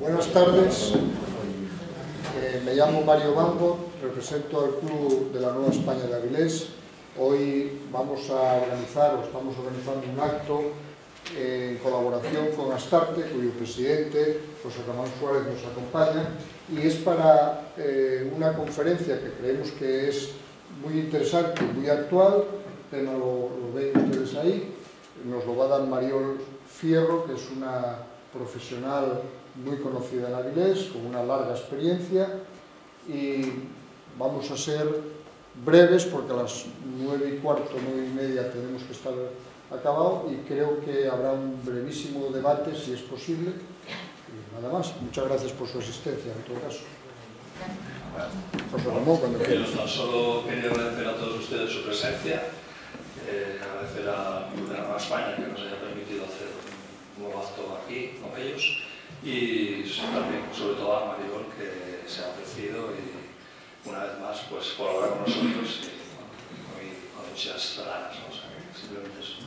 Buenas tardes, me llamo Mario Bambo, represento al Club de la Nueva España de Avilés. Hoy estamos organizando un acto en colaboración con Astarte, cuyo presidente, José Ramón Suárez, nos acompaña, y es para una conferencia que creemos que es muy interesante y muy actual. El tema lo ven ustedes ahí, nos lo va a dar Mariol Fierro, que es una profesional muy conocida en Avilés, con una larga experiencia, y vamos a ser breves porque a las 9:15, 9:30 tenemos que estar acabado, y creo que habrá un brevísimo debate, si es posible, y nada más. Muchas gracias por su asistencia, en todo caso. José Ramón, cuando quieras. Solo quería agradecer a todos ustedes su presencia, agradecer a Club de la Nueva España que nos haya permitido hacer un nuevo acto aquí con ellos, y también, sobre todo, a Maribel, que se ha ofrecido y una vez más pues colaborar con nosotros y con muchas ganas, ¿no? O sea, simplemente eso.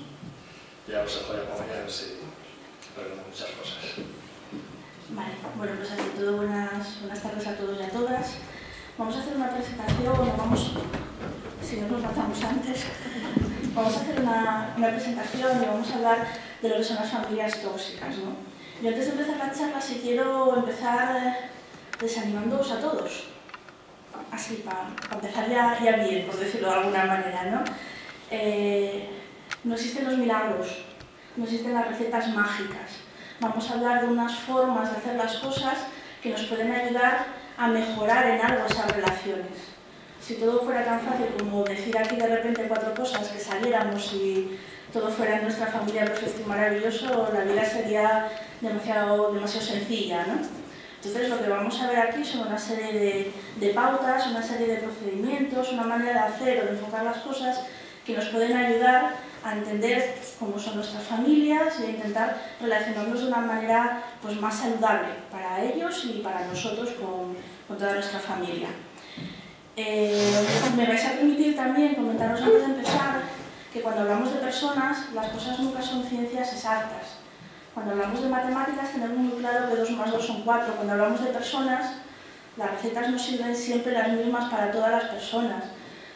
Ya os dejo ya como ya ver si perdemos muchas cosas. Vale, bueno, pues ante todo buenas tardes a todos y a todas. Vamos a hacer una presentación, si no nos matamos antes, vamos a hacer una presentación y vamos a hablar de lo que son las familias tóxicas, ¿no? Y antes de empezar la charla, si quiero empezar desanimándoos a todos, así para empezar ya bien, por decirlo de alguna manera, ¿no? No existen los milagros, no existen las recetas mágicas. Vamos a hablar de unas formas de hacer las cosas que nos pueden ayudar a mejorar en algo esas relaciones. Si todo fuera tan fácil como decir aquí de repente 4 cosas, que saliéramos y todo fuera en nuestra familia perfecto y maravilloso, la vida sería demasiado sencilla, ¿no? Entonces lo que vamos a ver aquí son una serie de pautas, una serie de procedimientos, una manera de hacer o de enfocar las cosas que nos pueden ayudar a entender cómo son nuestras familias y a intentar relacionarnos de una manera pues, más saludable para ellos y para nosotros con toda nuestra familia. Me vais a permitir también comentaros antes de empezar que cuando hablamos de personas, las cosas nunca son ciencias exactas. Cuando hablamos de matemáticas tenemos muy claro que 2 más 2 son 4. Cuando hablamos de personas, las recetas no sirven siempre las mismas para todas las personas.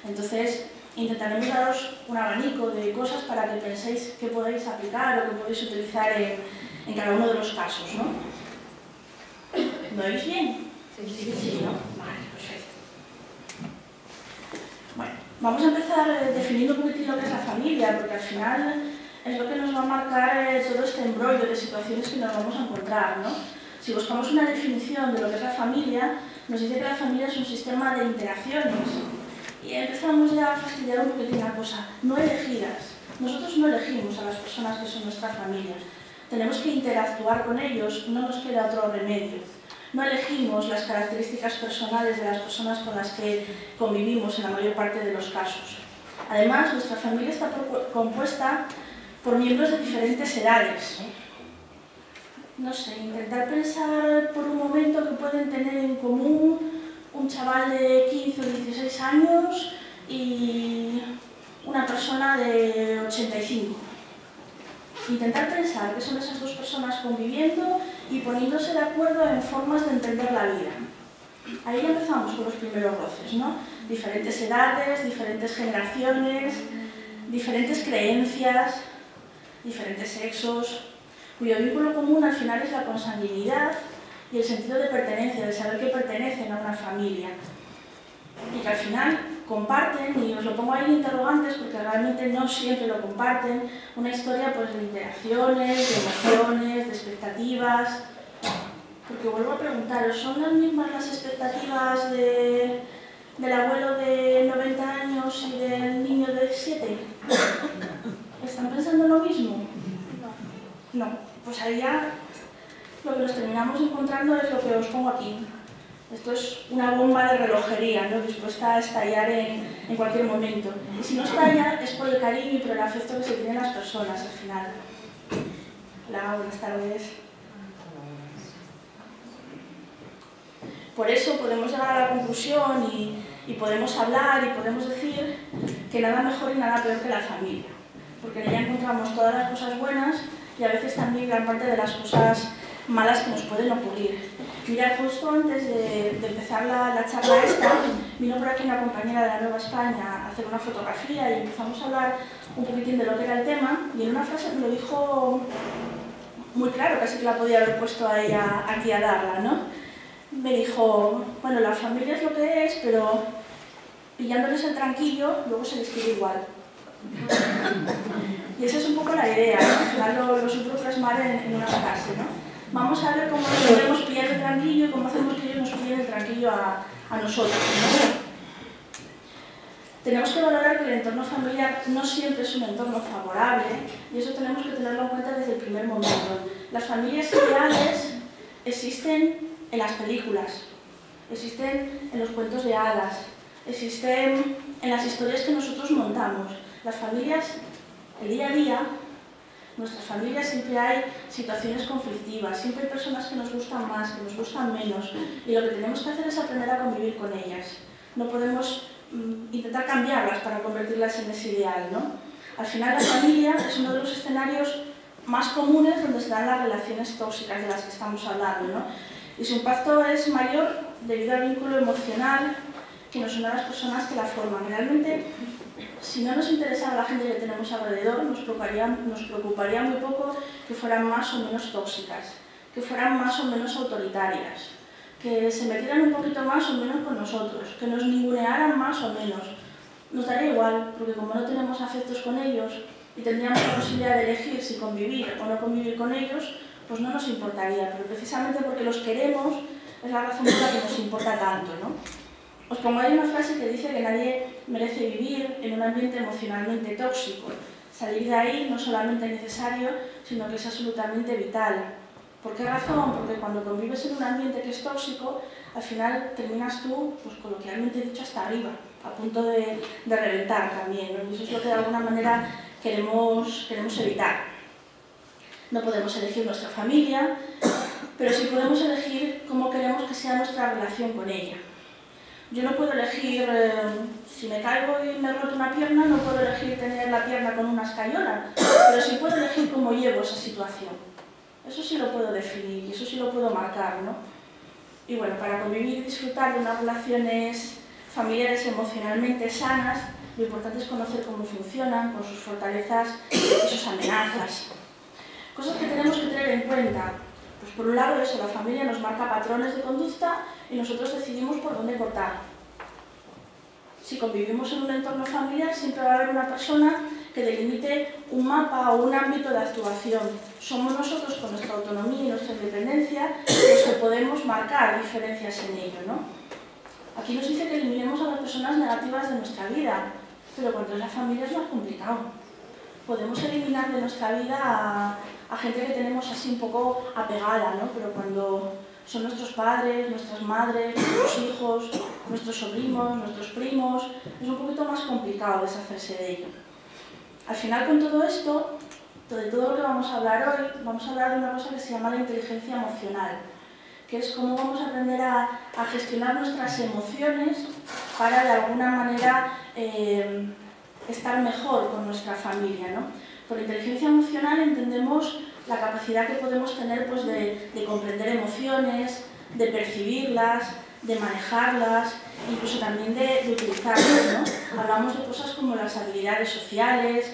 Entonces, intentaremos daros un abanico de cosas para que penséis qué podéis aplicar o qué podéis utilizar en cada uno de los casos, ¿no? ¿Me oís bien? Sí, ¿no? Vale, perfecto. Bueno, vamos a empezar definiendo un poquitín lo que es la familia, porque al final es lo que nos va a marcar todo este embrollo de situaciones que nos vamos a encontrar, ¿no? Si buscamos una definición de lo que es la familia, nos dice que la familia es un sistema de interacciones. Y empezamos ya a fastidiar un poquitín la cosa, no elegidas. Nosotros no elegimos a las personas que son nuestra familia. Tenemos que interactuar con ellos, no nos queda otro remedio. No elegimos las características personales de las personas con las que convivimos en la mayor parte de los casos. Además, nuestra familia está compuesta por miembros de diferentes edades. No sé, intentar pensar por un momento que pueden tener en común un chaval de 15 o 16 años y una persona de 85. Intentar pensar que son esas 2 personas conviviendo y poniéndose de acuerdo en formas de entender la vida. Ahí ya empezamos con los primeros roces, ¿no? Diferentes edades, diferentes generaciones, diferentes creencias, diferentes sexos, cuyo vínculo común al final es la consanguinidad y el sentido de pertenencia, de saber que pertenecen a una familia. Y que al final comparten, y os lo pongo ahí en interrogantes porque realmente no siempre lo comparten, una historia pues, de interacciones, de emociones, de expectativas. Porque vuelvo a preguntaros, ¿son las mismas las expectativas del abuelo de 90 años y del niño de 7? ¿Están pensando lo mismo? No, pues ahí ya lo que nos terminamos encontrando es lo que os pongo aquí. Esto es una bomba de relojería, ¿no? Dispuesta a estallar en cualquier momento. Y si no estalla es por el cariño y por el afecto que se tienen las personas al final. Hola, buenas tardes. Por eso podemos llegar a la conclusión y podemos hablar y podemos decir que nada mejor y nada peor que la familia. Porque en ella encontramos todas las cosas buenas y a veces también gran parte de las cosas malas que nos pueden ocurrir. Mirad, justo antes de empezar la charla esta, vino por aquí una compañera de la Nueva España a hacer una fotografía y empezamos a hablar un poquitín de lo que era el tema, y en una frase me lo dijo muy claro, casi que la podía haber puesto a ella aquí a darla, ¿no? Me dijo, bueno, la familia es lo que es, pero pillándoles el tranquillo, luego se les quiere igual. Y esa es un poco la idea, ¿no? Al final lo suelo plasmar en una frase, ¿no? Vamos a ver cómo nos podemos pillar el tranquillo y cómo hacemos que ellos nos pillen el tranquillo a nosotros, ¿no? Tenemos que valorar que el entorno familiar no siempre es un entorno favorable, y eso tenemos que tenerlo en cuenta desde el primer momento. Las familias ideales existen en las películas, existen en los cuentos de hadas, existen en las historias que nosotros montamos. Las familias, el día a día, nuestras familias siempre hay situaciones conflictivas, siempre hay personas que nos gustan más, que nos gustan menos, y lo que tenemos que hacer es aprender a convivir con ellas. No podemos intentar cambiarlas para convertirlas en ese ideal, ¿no? Al final la familia es uno de los escenarios más comunes donde se dan las relaciones tóxicas de las que estamos hablando, ¿no? Y su impacto es mayor debido al vínculo emocional que nos une a las personas que la forman. Realmente, si no nos interesara la gente que tenemos alrededor, nos preocuparía muy poco que fueran más o menos tóxicas, que fueran más o menos autoritarias, que se metieran un poquito más o menos con nosotros, que nos ningunearan más o menos. Nos daría igual, porque como no tenemos afectos con ellos y tendríamos la posibilidad de elegir si convivir o no convivir con ellos, pues no nos importaría, pero precisamente porque los queremos es la razón por la que nos importa tanto, ¿no? Os pongo ahí una frase que dice que nadie merece vivir en un ambiente emocionalmente tóxico. Salir de ahí no solamente es necesario, sino que es absolutamente vital. ¿Por qué razón? Porque cuando convives en un ambiente que es tóxico, al final terminas tú, pues coloquialmente dicho, hasta arriba, a punto de reventar también, ¿no? Y eso es lo que de alguna manera queremos evitar. No podemos elegir nuestra familia, pero sí podemos elegir cómo queremos que sea nuestra relación con ella. Yo no puedo elegir, si me caigo y me roto una pierna, no puedo elegir tener la pierna con una escayola, pero sí puedo elegir cómo llevo esa situación. Eso sí lo puedo definir y eso sí lo puedo marcar, ¿no? Y bueno, para convivir y disfrutar de unas relaciones familiares emocionalmente sanas, lo importante es conocer cómo funcionan, con sus fortalezas y sus amenazas. Cosas que tenemos que tener en cuenta. Pues por un lado eso, la familia nos marca patrones de conducta y nosotros decidimos por dónde cortar. Si convivimos en un entorno familiar, siempre va a haber una persona que delimite un mapa o un ámbito de actuación. Somos nosotros, con nuestra autonomía y nuestra independencia, los que podemos marcar diferencias en ello, ¿no? Aquí nos dice que eliminemos a las personas negativas de nuestra vida, pero cuando es la familia es más complicado. Podemos eliminar de nuestra vida a gente que tenemos así un poco apegada, ¿no? Pero cuando son nuestros padres, nuestras madres, nuestros hijos, nuestros sobrinos, nuestros primos, es un poquito más complicado deshacerse de ello. Al final, con todo esto, de todo lo que vamos a hablar hoy, vamos a hablar de una cosa que se llama la inteligencia emocional, que es cómo vamos a aprender a gestionar nuestras emociones para, de alguna manera, estar mejor con nuestra familia, ¿no? Por inteligencia emocional entendemos la capacidad que podemos tener, pues, de comprender emociones, de percibirlas, de manejarlas, incluso también de utilizarlas, ¿no? Hablamos de cosas como las habilidades sociales,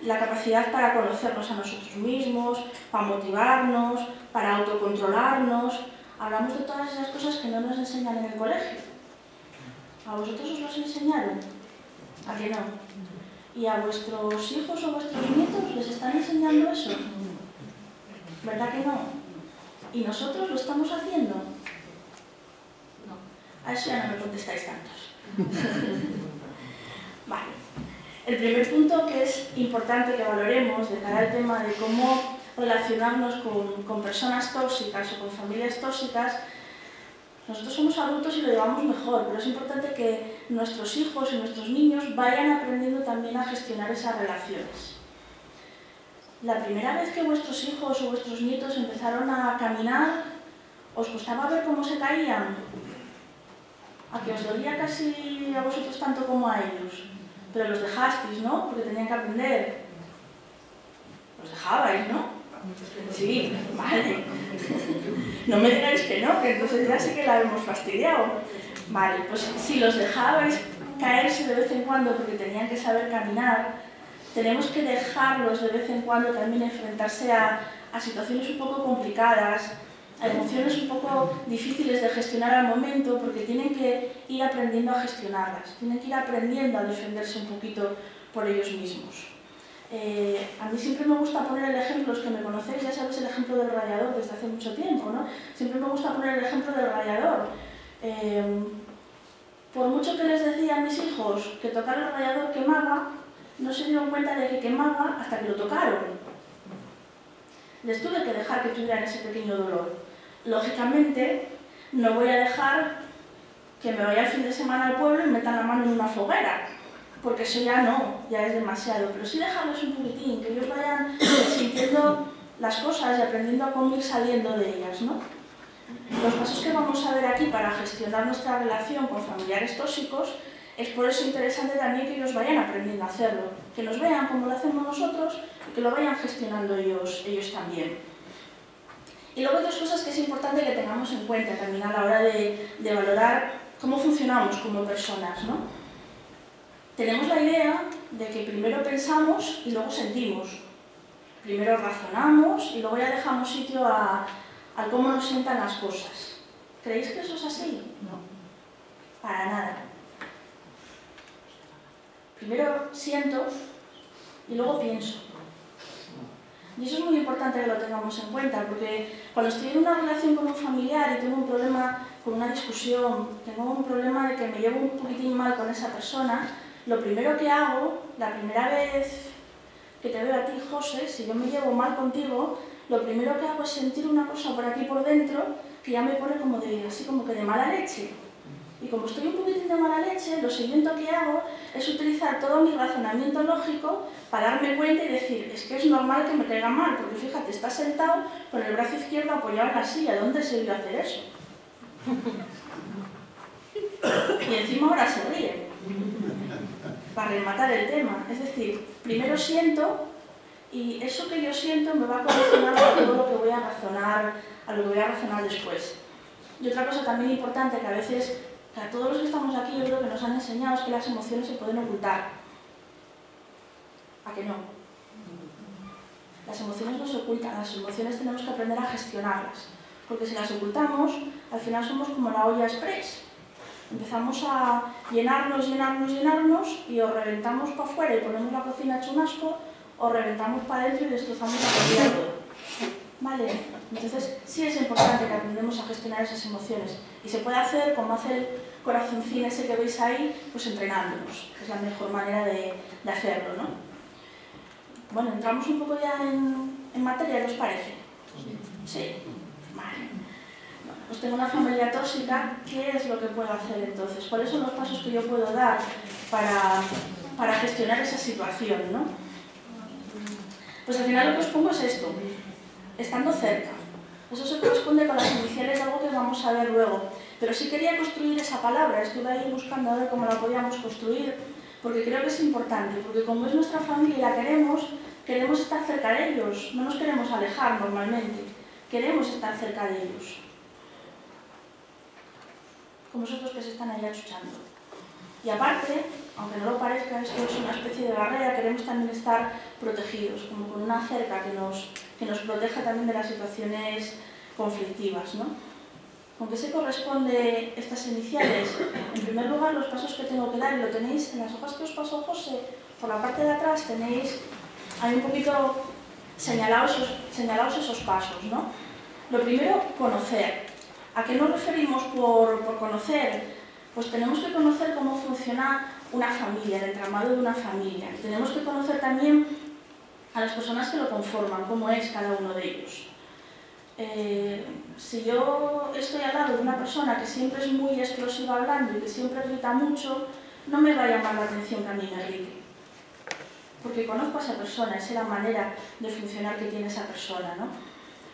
la capacidad para conocernos a nosotros mismos, para motivarnos, para autocontrolarnos. Hablamos de todas esas cosas que no nos enseñan en el colegio. ¿A vosotros os los enseñaron? ¿A que no? ¿Y a vuestros hijos o vuestros nietos les están enseñando eso? ¿Verdad que no? ¿Y nosotros lo estamos haciendo? No. A eso ya no me contestáis tantos. Vale. El primer punto que es importante que valoremos de cara al tema de cómo relacionarnos con personas tóxicas o con familias tóxicas. Nosotros somos adultos y lo llevamos mejor, pero es importante que nuestros hijos y nuestros niños vayan aprendiendo también a gestionar esas relaciones. La primera vez que vuestros hijos o vuestros nietos empezaron a caminar, ¿os costaba ver cómo se caían? ¿A que os dolía casi a vosotros tanto como a ellos? Pero los dejasteis, ¿no? Porque tenían que aprender. Los dejabais, ¿no? Sí, vale. No me digáis que no, que entonces ya sé que la hemos fastidiado. Vale, pues si los dejabais caerse de vez en cuando porque tenían que saber caminar, tenemos que dejarlos de vez en cuando también enfrentarse a situaciones un poco complicadas, a emociones un poco difíciles de gestionar al momento, porque tienen que ir aprendiendo a gestionarlas, tienen que ir aprendiendo a defenderse un poquito por ellos mismos. A mí siempre me gusta poner el ejemplo, los que me conocéis ya sabéis el ejemplo del rallador desde hace mucho tiempo, ¿no? Siempre me gusta poner el ejemplo del rallador. Por mucho que les decía a mis hijos que tocar el rallador quemaba, no se dieron cuenta de que quemaba hasta que lo tocaron. Les tuve que dejar que tuvieran ese pequeño dolor. Lógicamente, no voy a dejar que me vaya el fin de semana al pueblo y metan la mano en una foguera, porque eso ya no, ya es demasiado. Pero sí dejarles un poquitín, que ellos vayan sintiendo las cosas y aprendiendo a cómo ir saliendo de ellas, ¿no? Los pasos que vamos a ver aquí para gestionar nuestra relación con familiares tóxicos es por eso interesante también que ellos vayan aprendiendo a hacerlo, que nos vean como lo hacemos nosotros y que lo vayan gestionando ellos también. Y luego hay dos cosas que es importante que tengamos en cuenta también a la hora de valorar cómo funcionamos como personas, ¿no? Tenemos la idea de que primero pensamos y luego sentimos. Primero razonamos y luego ya dejamos sitio a cómo nos sientan las cosas. ¿Creéis que eso es así? No. Para nada. Primero siento y luego pienso. Y eso es muy importante que lo tengamos en cuenta, porque cuando estoy en una relación con un familiar y tengo un problema con una discusión, tengo un problema de que me llevo un poquitín mal con esa persona, lo primero que hago, la primera vez que te veo a ti, José, si yo me llevo mal contigo, lo primero que hago es sentir una cosa por aquí por dentro que ya me pone como así como que de mala leche. Y como estoy un poquitín de mala leche, lo siguiente que hago es utilizar todo mi razonamiento lógico para darme cuenta y decir, es que es normal que me caiga mal, porque fíjate, está sentado con el brazo izquierdo apoyado en la silla, ¿dónde se iba a hacer eso? Y encima ahora se ríe, para rematar el tema. Es decir, primero siento, y eso que yo siento me va a condicionar a todo lo que voy a razonar, después. Y otra cosa también importante que a veces, que a todos los que estamos aquí, yo creo que nos han enseñado es que las emociones se pueden ocultar. ¿A que no? Las emociones no se ocultan, las emociones tenemos que aprender a gestionarlas. Porque si las ocultamos, al final somos como la olla express. Empezamos a llenarnos y o reventamos para afuera y ponemos la cocina hecho un asco, o reventamos para adentro y destrozamos la comida todo. ¿Vale? Entonces sí es importante que aprendamos a gestionar esas emociones. Y se puede hacer, como hace el corazoncín ese que veis ahí, pues entrenándonos. Es la mejor manera de hacerlo, ¿no? Bueno, entramos un poco ya en materia, ¿qué os parece? Sí. Vale. Bueno, pues tengo una familia tóxica, ¿qué es lo que puedo hacer entonces? ¿Cuáles son los pasos que yo puedo dar para gestionar esa situación, ¿no? Pues al final lo que os pongo es esto, estando cerca. Eso se corresponde con las iniciales de algo que vamos a ver luego. Pero sí quería construir esa palabra, estuve ahí buscando a ver cómo la podíamos construir, porque creo que es importante, porque como es nuestra familia y la queremos estar cerca de ellos, no nos queremos alejar normalmente, queremos estar cerca de ellos. Como esos que se están ahí achuchando. Y aparte, aunque no lo parezca, esto es una especie de barrera, queremos también estar protegidos, como con una cerca que nos proteja también de las situaciones conflictivas, ¿no? ¿Con qué se corresponde estas iniciales? En primer lugar, los pasos que tengo que dar, y lo tenéis en las hojas que os pasó José, por la parte de atrás tenéis ahí un poquito señalados esos pasos, ¿no? Lo primero, conocer. ¿A qué nos referimos por conocer? Pues tenemos que conocer cómo funciona una familia, el entramado de una familia. Tenemos que conocer también a las personas que lo conforman, cómo es cada uno de ellos. Si yo estoy al lado de una persona que siempre es muy explosiva hablando y que siempre grita mucho, no me va a llamar la atención que a mí me grite. Porque conozco a esa persona, esa es la manera de funcionar que tiene esa persona, ¿no?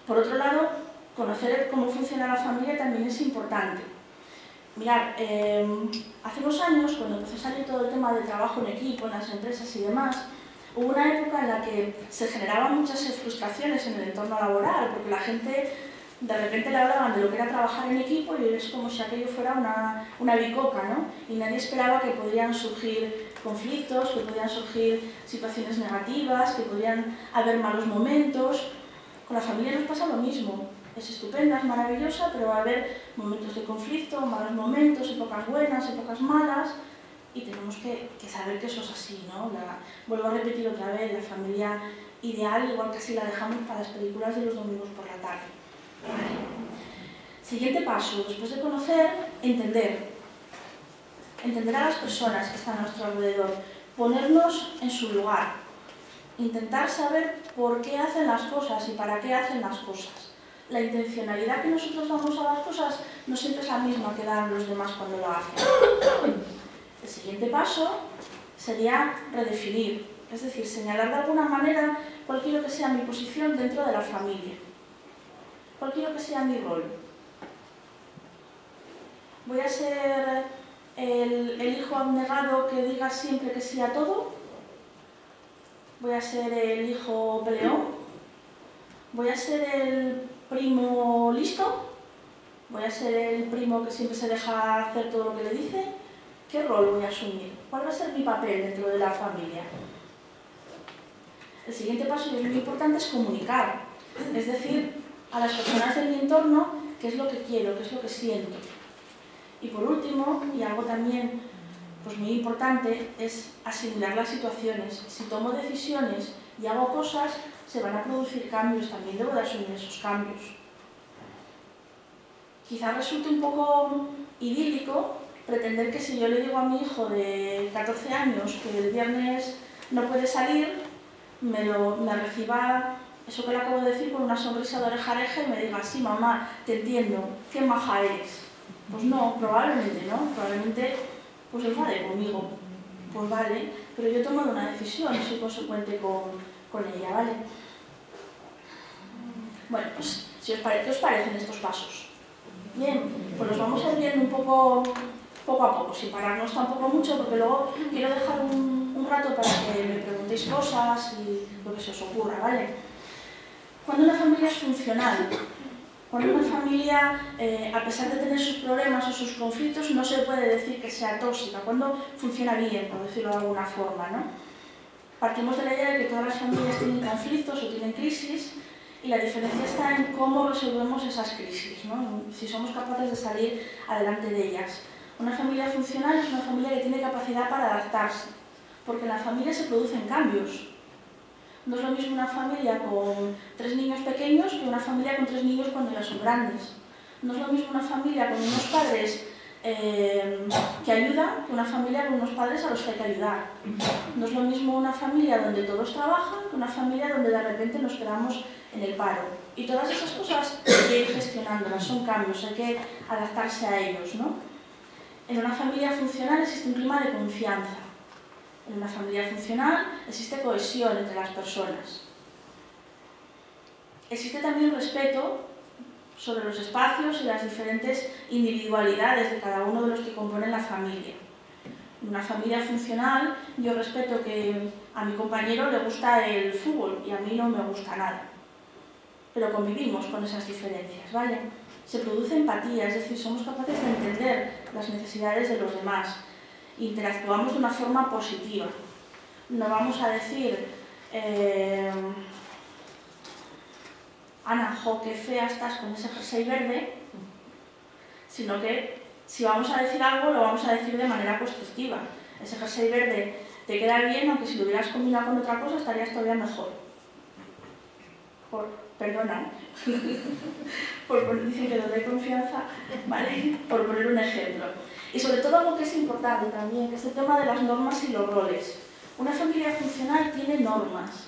Por otro lado, conocer cómo funciona la familia también es importante. Mirad, hace unos años, cuando empezó a salir todo el tema del trabajo en equipo, en las empresas y demás, Hubo una época en la que se generaban muchas frustraciones en el entorno laboral, porque la gente de repente le hablaban de lo que era trabajar en equipo y es como si aquello fuera una bicoca, ¿no? Y nadie esperaba que podían surgir conflictos, que podían surgir situaciones negativas, que podían haber malos momentos. Con la familia nos pasa lo mismo. Es estupenda, es maravillosa, pero va a haber momentos de conflicto, malos momentos, épocas buenas, épocas malas, y tenemos que saber que eso es así, ¿no? Vuelvo a repetir otra vez, la familia ideal igual casi la dejamos para las películas de los domingos por la tarde. Siguiente paso, después de conocer, entender. Entender a las personas que están a nuestro alrededor, ponernos en su lugar, intentar saber por qué hacen las cosas y para qué hacen las cosas. La intencionalidad que nosotros damos a las cosas no siempre es la misma que dan los demás cuando lo hacen. El siguiente paso sería redefinir, es decir, señalar de alguna manera cuál quiero que sea mi posición dentro de la familia, cuál quiero que sea mi rol. ¿Voy a ser el hijo abnegado que diga siempre que sí a todo? ¿Voy a ser el hijo peleón? ¿Voy a ser el primo listo? ¿Voy a ser el primo que siempre se deja hacer todo lo que le dice? ¿Qué rol voy a asumir? ¿Cuál va a ser mi papel dentro de la familia? El siguiente paso, y es muy importante, es comunicar. Es decir, a las personas de mi entorno qué es lo que quiero, qué es lo que siento. Y por último, y algo también pues muy importante, es asimilar las situaciones. Si tomo decisiones y hago cosas, se van a producir cambios, también debo de asumir esos cambios. Quizás resulte un poco idílico pretender que si yo le digo a mi hijo de 14 años que el viernes no puede salir, me reciba eso que le acabo de decir con una sonrisa de oreja a oreja y me diga, sí mamá, te entiendo, qué maja eres. Pues no, probablemente no, probablemente pues enfade conmigo. Pues vale, pero yo he tomado una decisión y soy consecuente con ella, ¿vale? Bueno, pues ¿qué os parecen estos pasos? Bien, pues los vamos a ir viendo un poco a poco, sin pararnos tampoco mucho, porque luego quiero dejar un rato para que me preguntéis cosas y lo que se os ocurra, ¿vale? Cuando una familia es funcional, cuando una familia, a pesar de tener sus problemas o sus conflictos, no se puede decir que sea tóxica, cuando funciona bien, por decirlo de alguna forma, ¿no? Partimos de la idea de que todas las familias tienen conflictos o tienen crisis, y la diferencia está en cómo resolvemos esas crisis, ¿no? Si somos capaces de salir adelante de ellas. Una familia funcional es una familia que tiene capacidad para adaptarse, porque en la familia se producen cambios. No es lo mismo una familia con 3 niños pequeños que una familia con 3 niños cuando ya son grandes. No es lo mismo una familia con unos padres que ayudan que una familia con unos padres a los que hay que ayudar. No es lo mismo una familia donde todos trabajan que una familia donde de repente nos quedamos en el paro. Y todas esas cosas hay que ir gestionándolas, son cambios, hay que adaptarse a ellos, ¿no? En una familia funcional existe un clima de confianza. En una familia funcional existe cohesión entre las personas. Existe también respeto sobre los espacios y las diferentes individualidades de cada uno de los que componen la familia. En una familia funcional yo respeto que a mi compañero le gusta el fútbol y a mí no me gusta nada. Pero convivimos con esas diferencias, ¿vale? Se produce empatía, es decir, somos capaces de entender las necesidades de los demás. Interactuamos de una forma positiva. No vamos a decir, Ana, jo, qué fea estás con ese jersey verde, sino que si vamos a decir algo, lo vamos a decir de manera constructiva. Ese jersey verde te queda bien, aunque si lo hubieras combinado con otra cosa estarías todavía mejor. Perdona, dicen que doy confianza, ¿vale? Por poner un ejemplo. Y sobre todo algo que es importante también, que es el tema de las normas y los roles. Una familia funcional tiene normas.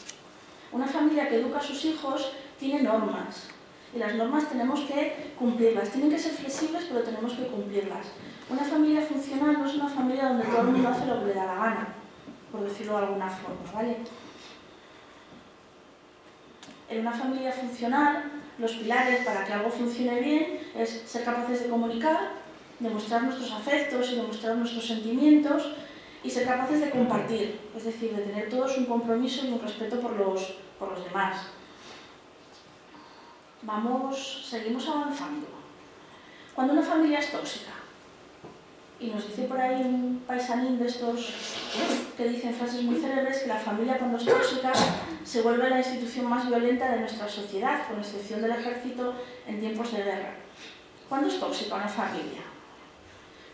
Una familia que educa a sus hijos tiene normas. Y las normas tenemos que cumplirlas. Tienen que ser flexibles, pero tenemos que cumplirlas. Una familia funcional no es una familia donde todo el mundo hace lo que le da la gana, por decirlo de alguna forma, ¿vale? En una familia funcional, los pilares para que algo funcione bien es ser capaces de comunicar, demostrar nuestros afectos y demostrar nuestros sentimientos, y ser capaces de compartir, es decir, de tener todos un compromiso y un respeto por los demás. Seguimos avanzando. Cuando una familia es tóxica, y nos dice por ahí un paisanín de estos que dicen frases muy célebres, que la familia cuando es tóxica se vuelve la institución más violenta de nuestra sociedad, con excepción del ejército en tiempos de guerra. ¿Cuándo es tóxica una familia?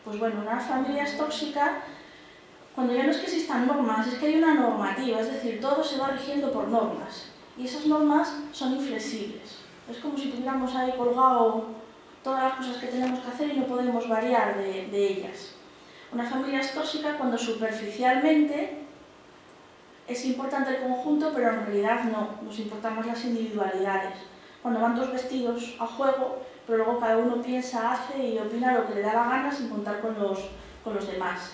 Pues bueno, una familia es tóxica cuando ya no es que existan normas, es que hay una normativa, es decir, todo se va rigiendo por normas. Y esas normas son inflexibles. Es como si tuviéramos ahí colgado todas las cosas que tenemos que hacer y no podemos variar de ellas. Una familia es tóxica cuando superficialmente es importante el conjunto, pero en realidad no, nos importan más las individualidades. Cuando van dos vestidos a juego, pero luego cada uno piensa, hace y opina lo que le da la gana sin contar con los demás.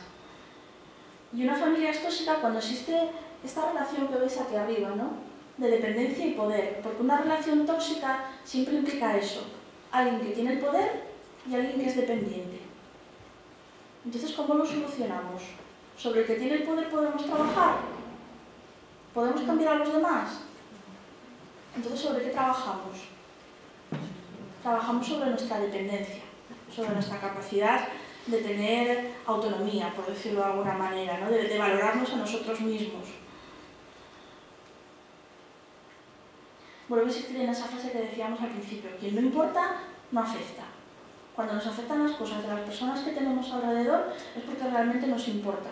Y una familia es tóxica cuando existe esta relación que veis aquí arriba, ¿no? De dependencia y poder, porque una relación tóxica siempre implica eso. Alguien que tiene el poder y alguien que es dependiente. Entonces, ¿cómo lo solucionamos? ¿Sobre el que tiene el poder podemos trabajar? ¿Podemos cambiar a los demás? Entonces, ¿sobre qué trabajamos? Trabajamos sobre nuestra dependencia, sobre nuestra capacidad de tener autonomía, por decirlo de alguna manera, ¿no? de valorarnos a nosotros mismos. Vuelvo a insistir en esa frase que decíamos al principio, quien no importa, no afecta. Cuando nos afectan las cosas de las personas que tenemos alrededor es porque realmente nos importa.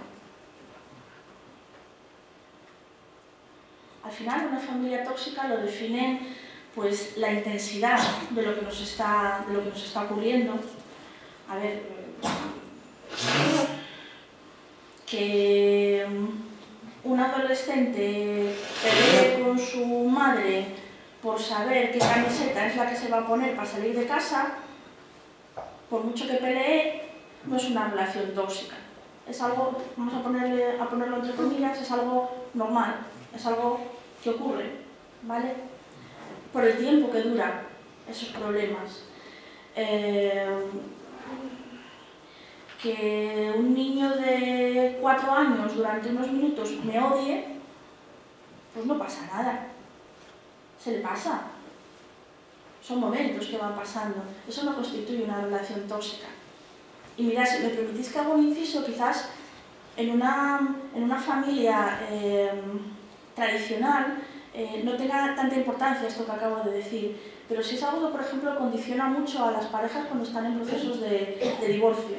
Al final, una familia tóxica lo define pues, la intensidad de lo que nos está ocurriendo. A ver, que un adolescente pelee con su madre por saber qué camiseta es la que se va a poner para salir de casa, por mucho que pelee, no es una relación tóxica. Es algo, vamos a ponerlo entre comillas, es algo normal, es algo que ocurre, ¿vale? Por el tiempo que duran esos problemas. Que un niño de 4 años durante unos minutos me odie, pues no pasa nada. Se le pasa. Son momentos que van pasando. Eso no constituye una relación tóxica. Y mirad, si me permitís que haga un inciso, quizás en una familia tradicional no tenga tanta importancia esto que acabo de decir, pero sí es algo que, por ejemplo, condiciona mucho a las parejas cuando están en procesos de divorcio.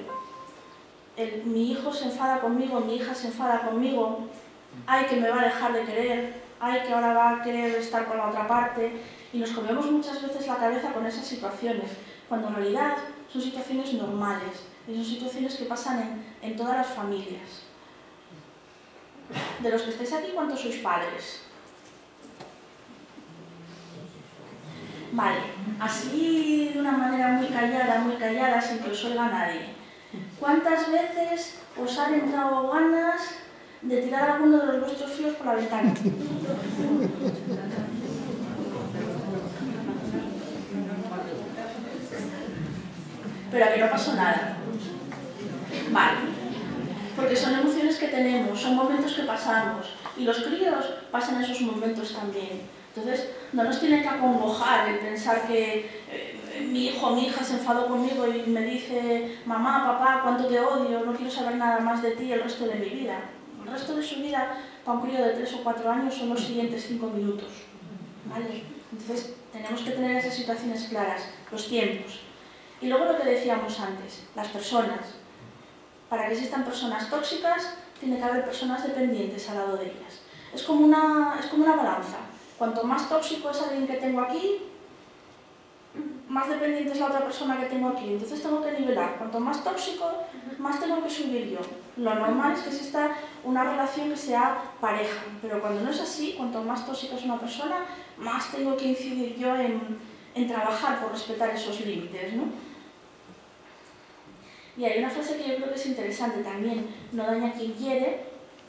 Mi hijo se enfada conmigo, mi hija se enfada conmigo, ay, que me va a dejar de querer, ay, que ahora va a querer estar con la otra parte, y nos comemos muchas veces la cabeza con esas situaciones, cuando en realidad son situaciones normales, y son situaciones que pasan en todas las familias. De los que estáis aquí, ¿cuántos sois padres? Vale, así de una manera muy callada, sin que os oiga nadie. ¿Cuántas veces os han entrado ganas de tirar alguno de los vuestros fíos por la ventana? Pero a que no pasó nada. Vale, porque son emociones que tenemos, son momentos que pasamos, y los críos pasan esos momentos también. Entonces, no nos tiene que acongojar el pensar que mi hijo o mi hija se enfadó conmigo y me dice, mamá, papá, cuánto te odio, no quiero saber nada más de ti el resto de mi vida. El resto de su vida, para un crío de 3 o 4 años, son los siguientes 5 minutos. ¿Vale? Entonces, tenemos que tener esas situaciones claras, los tiempos. Y luego lo que decíamos antes, las personas. Para que existan personas tóxicas, tiene que haber personas dependientes al lado de ellas. Es como una balanza. Cuanto más tóxico es alguien que tengo aquí, más dependiente es la otra persona que tengo aquí. Entonces tengo que nivelar. Cuanto más tóxico, más tengo que subir yo. Lo normal es que exista una relación que sea pareja. Pero cuando no es así, cuanto más tóxica es una persona, más tengo que incidir yo en trabajar por respetar esos límites, ¿no? Y hay una frase que yo creo que es interesante también. No daña a quien quiere,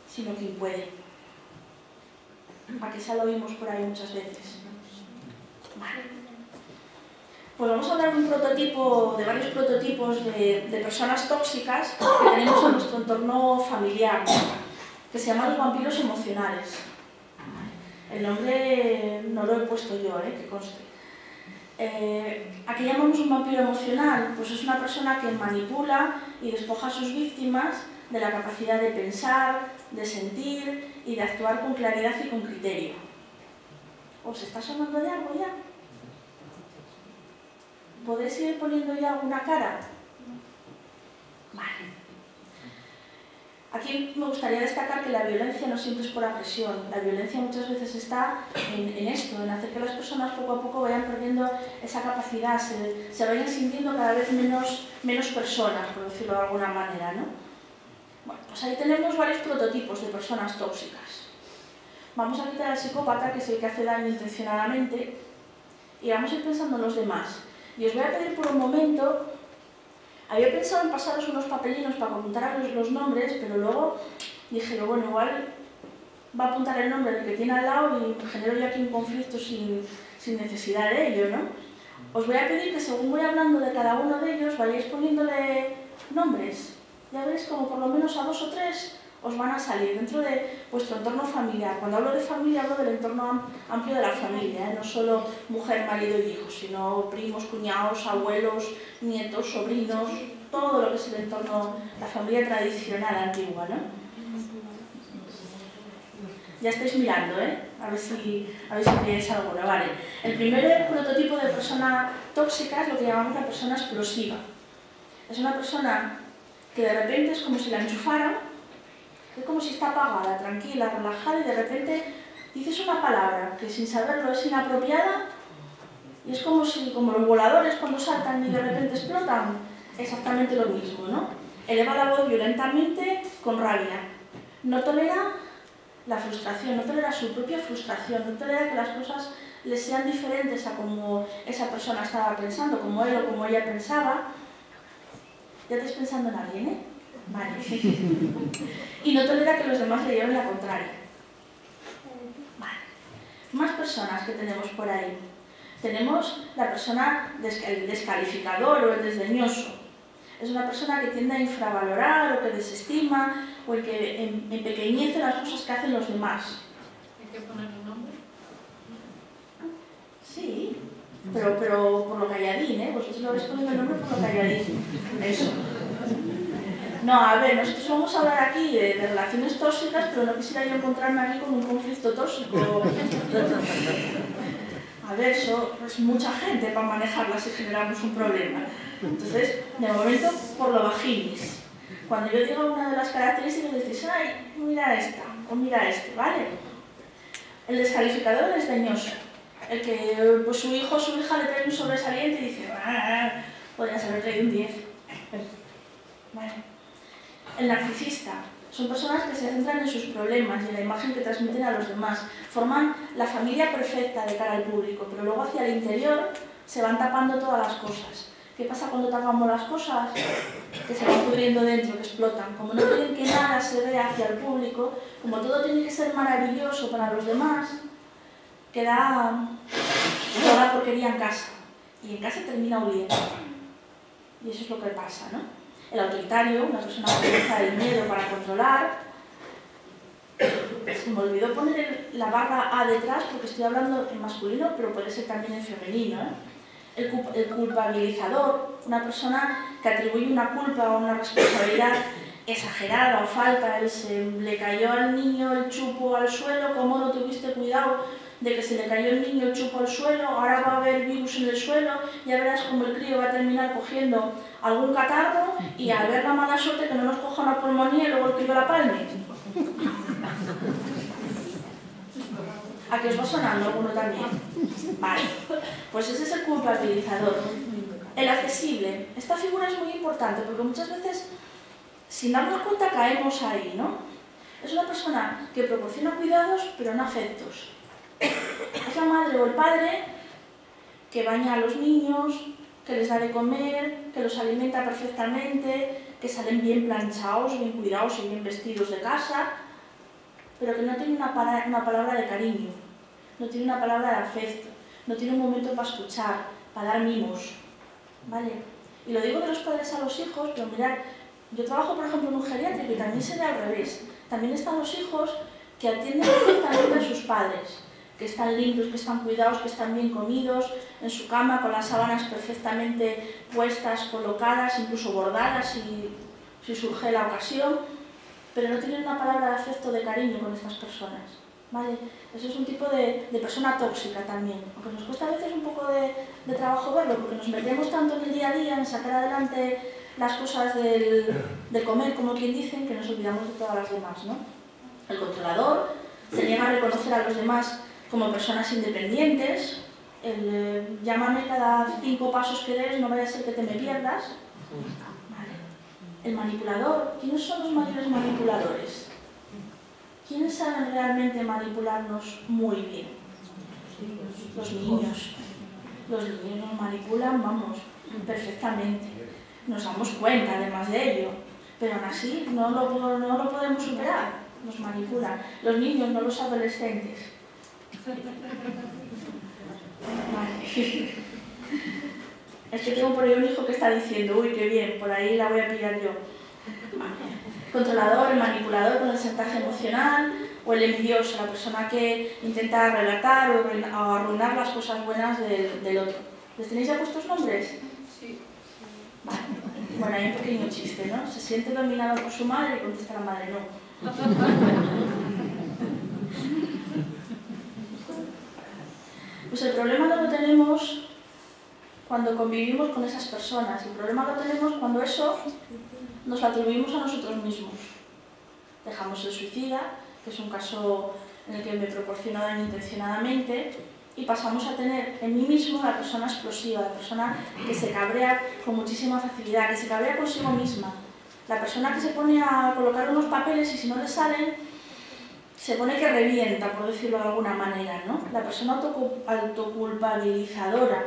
sino quien puede. A que ya lo oímos por ahí muchas veces. Vale. Pues vamos a hablar de un prototipo, de varios prototipos de personas tóxicas que tenemos en nuestro entorno familiar, que se llaman los vampiros emocionales. El nombre no lo he puesto yo, que conste. ¿A qué llamamos un vampiro emocional? Pues es una persona que manipula y despoja a sus víctimas de la capacidad de pensar, de sentir y de actuar con claridad y con criterio. ¿Os está sonando de algo ya? ¿Podéis ir poniendo ya alguna cara? Vale. Aquí me gustaría destacar que la violencia no siempre es por agresión. La violencia muchas veces está en esto, en hacer que las personas poco a poco vayan perdiendo esa capacidad, se vayan sintiendo cada vez menos personas, por decirlo de alguna manera, ¿no? Bueno, pues ahí tenemos varios prototipos de personas tóxicas. Vamos a quitar al psicópata, que es el que hace daño intencionadamente, y vamos a ir pensando en los demás. Y os voy a pedir por un momento, había pensado en pasaros unos papelinos para apuntar los nombres, pero luego dije, bueno, igual va a apuntar el nombre del que tiene al lado y genero yo aquí un conflicto sin necesidad de ello, ¿no? Os voy a pedir que según voy hablando de cada uno de ellos, vayáis poniéndole nombres. Ya veréis como por lo menos a 2 o 3 os van a salir dentro de vuestro entorno familiar. Cuando hablo de familia, hablo del entorno amplio de la familia, no solo mujer, marido y hijos, sino primos, cuñados, abuelos, nietos, sobrinos, todo lo que es el entorno, la familia tradicional antigua, ¿no? Ya estáis mirando, a ver si pilláis alguna. Vale. El primer prototipo de persona tóxica es lo que llamamos la persona explosiva. Es una persona que de repente es como si la enchufaran, es como si está apagada, tranquila, relajada, y de repente dices una palabra que sin saberlo es inapropiada y es como los voladores cuando saltan y de repente explotan, exactamente lo mismo, ¿no? Eleva la voz violentamente con rabia, no tolera la frustración, no tolera su propia frustración, no tolera que las cosas le sean diferentes a como esa persona estaba pensando, como él o como ella pensaba. ¿Ya estáis pensando en alguien, Vale. Y no tolera que los demás le lleven la contraria. Vale. Más personas que tenemos por ahí. Tenemos la persona, el descalificador o el desdeñoso. Es una persona que tiende a infravalorar o que desestima o el que empequeñece las cosas que hacen los demás. ¿Hay que poner un nombre? Sí, pero por lo calladín, Vosotros lo habéis ponido el nombre por lo calladín. Eso. No, a ver, nosotros vamos a hablar aquí de relaciones tóxicas, pero no quisiera yo encontrarme aquí con un conflicto tóxico. A ver, eso es mucha gente para manejarla si generamos un problema. Entonces, de momento, por lo bajinis. Cuando yo diga una de las características, decís, ay, mira esta, o mira este, ¿vale? El descalificador es desdeñoso. El que pues, su hijo o su hija le trae un sobresaliente y dice, podrías haber traído un 10. ¿Vale? El narcisista. Son personas que se centran en sus problemas y en la imagen que transmiten a los demás. Forman la familia perfecta de cara al público, pero luego hacia el interior se van tapando todas las cosas. ¿Qué pasa cuando tapamos las cosas? Que se van pudriendo dentro, que explotan. Como no quieren que nada se vea hacia el público, como todo tiene que ser maravilloso para los demás, queda toda la porquería en casa. Y en casa termina oliendo. Y eso es lo que pasa, ¿no? El autoritario, una persona que utiliza el miedo para controlar. Se me olvidó poner la barra A detrás porque estoy hablando en masculino, pero puede ser también en femenino. El culpabilizador, una persona que atribuye una culpa o una responsabilidad exagerada o falta. Le cayó al niño el chupo al suelo, ¿cómo no tuviste cuidado de que se le cayó el niño el chupo al suelo? Ahora va a haber virus en el suelo, ya verás cómo el crío va a terminar cogiendo algún catarro y al ver la mala suerte que no nos coja una pulmonía y luego el crío la palme. ¿A qué os va sonando alguno también? Vale, pues ese es el culpabilizador. El accesible. Esta figura es muy importante porque muchas veces, sin darnos cuenta, caemos ahí, ¿no? Es una persona que proporciona cuidados pero no afectos. Es la madre o el padre que baña a los niños, que les da de comer, que los alimenta perfectamente, que salen bien planchados, bien cuidados y bien vestidos de casa, pero que no tiene una palabra de cariño, no tiene una palabra de afecto, no tiene un momento para escuchar, para dar mimos, ¿vale? Y lo digo de los padres a los hijos, pero mirad, yo trabajo por ejemplo en un geriátrico y también se ve al revés. También están los hijos que atienden perfectamente a sus padres, que están limpios, que están cuidados, que están bien comidos, en su cama con las sábanas perfectamente puestas, colocadas, incluso bordadas si surge la ocasión, pero no tienen una palabra de afecto, de cariño con estas personas, ¿vale? Eso es un tipo de persona tóxica también, aunque nos cuesta a veces un poco de trabajo verlo, porque nos metemos tanto en el día a día, en sacar adelante las cosas del comer, como quien dicen, que nos olvidamos de todas las demás, ¿no? El controlador se niega a reconocer a los demás como personas independientes, llámame cada 5 pasos que des, no vaya a ser que te me pierdas. Vale. El manipulador, ¿quiénes son los mayores manipuladores? ¿Quiénes saben realmente manipularnos muy bien? Los niños. Los niños nos manipulan, vamos, perfectamente. Nos damos cuenta además de ello, pero aún así no lo podemos superar. Nos manipulan. Los niños, no los adolescentes. Vale. Es que tengo por ahí un hijo que está diciendo, uy, qué bien, por ahí la voy a pillar yo. Vale. Controlador, el manipulador con el chantaje emocional, o el envidioso, la persona que intenta relatar o arruinar las cosas buenas del otro. ¿Les tenéis ya puestos nombres? Sí. Vale. Bueno, hay un pequeño chiste, ¿no? Se siente dominado por su madre y contesta la madre, no. Pues el problema no lo tenemos cuando convivimos con esas personas, el problema lo tenemos cuando eso nos lo atribuimos a nosotros mismos. Dejamos el suicida, que es un caso en el que me proporciono daño intencionadamente, y pasamos a tener en mí mismo la persona explosiva, la persona que se cabrea con muchísima facilidad, que se cabrea consigo misma, la persona que se pone a colocar unos papeles y si no le salen, se pone que revienta, por decirlo de alguna manera, ¿no? La persona autoculpabilizadora.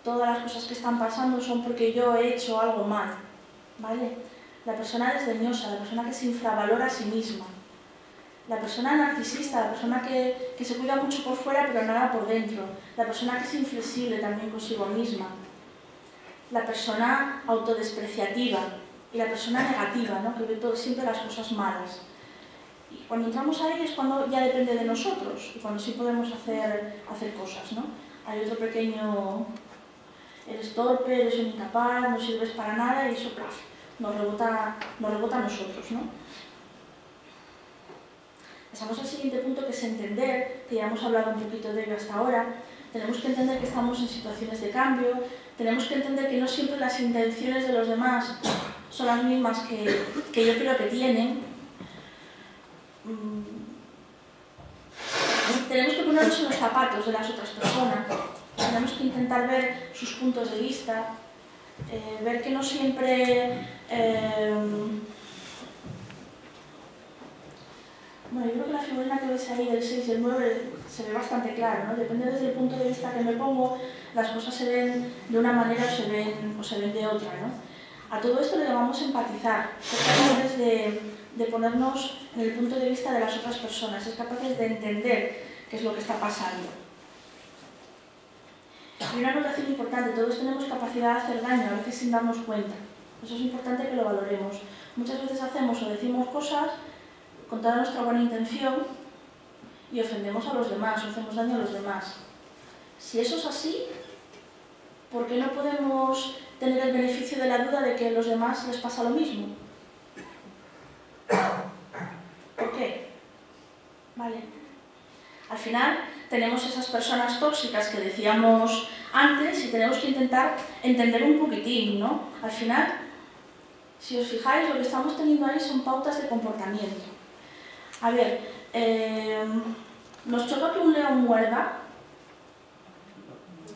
Todas las cosas que están pasando son porque yo he hecho algo mal, ¿vale? La persona desdeñosa, la persona que se infravalora a sí misma. La persona narcisista, la persona que se cuida mucho por fuera pero nada por dentro. La persona que es inflexible también consigo misma. La persona autodespreciativa y la persona negativa, ¿no? Que ve siempre las cosas malas. Y cuando entramos ahí es cuando ya depende de nosotros y cuando sí podemos hacer cosas, ¿no? Hay otro pequeño, eres torpe, eres un incapaz, no sirves para nada y eso nos rebota a nosotros, ¿no? Pasamos al siguiente punto, que es entender, que ya hemos hablado un poquito de ello hasta ahora. Tenemos que entender que estamos en situaciones de cambio, tenemos que entender que no siempre las intenciones de los demás son las mismas que yo creo que tienen. Tenemos que ponernos en los zapatos de las otras personas, tenemos que intentar ver sus puntos de vista, ver que no siempre... Bueno, yo creo que la figurina que veis ahí del 6 y el 9 se ve bastante claro, ¿no? Depende desde el punto de vista que me pongo, las cosas se ven de una manera o se ven de otra, ¿no? A todo esto le llamamos empatizar, ser capaces de ponernos en el punto de vista de las otras personas, ser capaces de entender qué es lo que está pasando. Y una anotación importante, todos tenemos capacidad de hacer daño, a veces sin darnos cuenta. Eso es importante que lo valoremos. Muchas veces hacemos o decimos cosas con toda nuestra buena intención y ofendemos a los demás, o hacemos daño a los demás. Si eso es así, ¿por qué no podemos tener el beneficio de la duda de que a los demás les pasa lo mismo? ¿Por qué? Vale. Al final tenemos esas personas tóxicas que decíamos antes y tenemos que intentar entender un poquitín, ¿no? Al final, si os fijáis, lo que estamos teniendo ahí son pautas de comportamiento. A ver, ¿nos choca que un león muerda?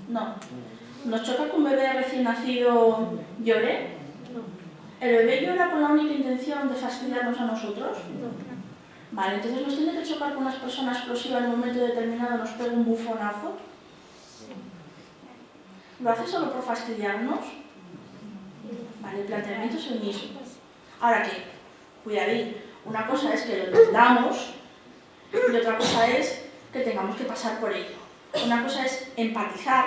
No. ¿Nos choca que un bebé recién nacido llore? ¿El bebé llora con la única intención de fastidiarnos a nosotros? Vale, entonces ¿nos tiene que chocar con unas personas explosivas en un momento determinado nos pega un bufonazo? ¿Lo hace solo por fastidiarnos? Vale, el planteamiento es el mismo. Ahora que, cuidadín, una cosa es que lo entendamos y otra cosa es que tengamos que pasar por ello. Una cosa es empatizar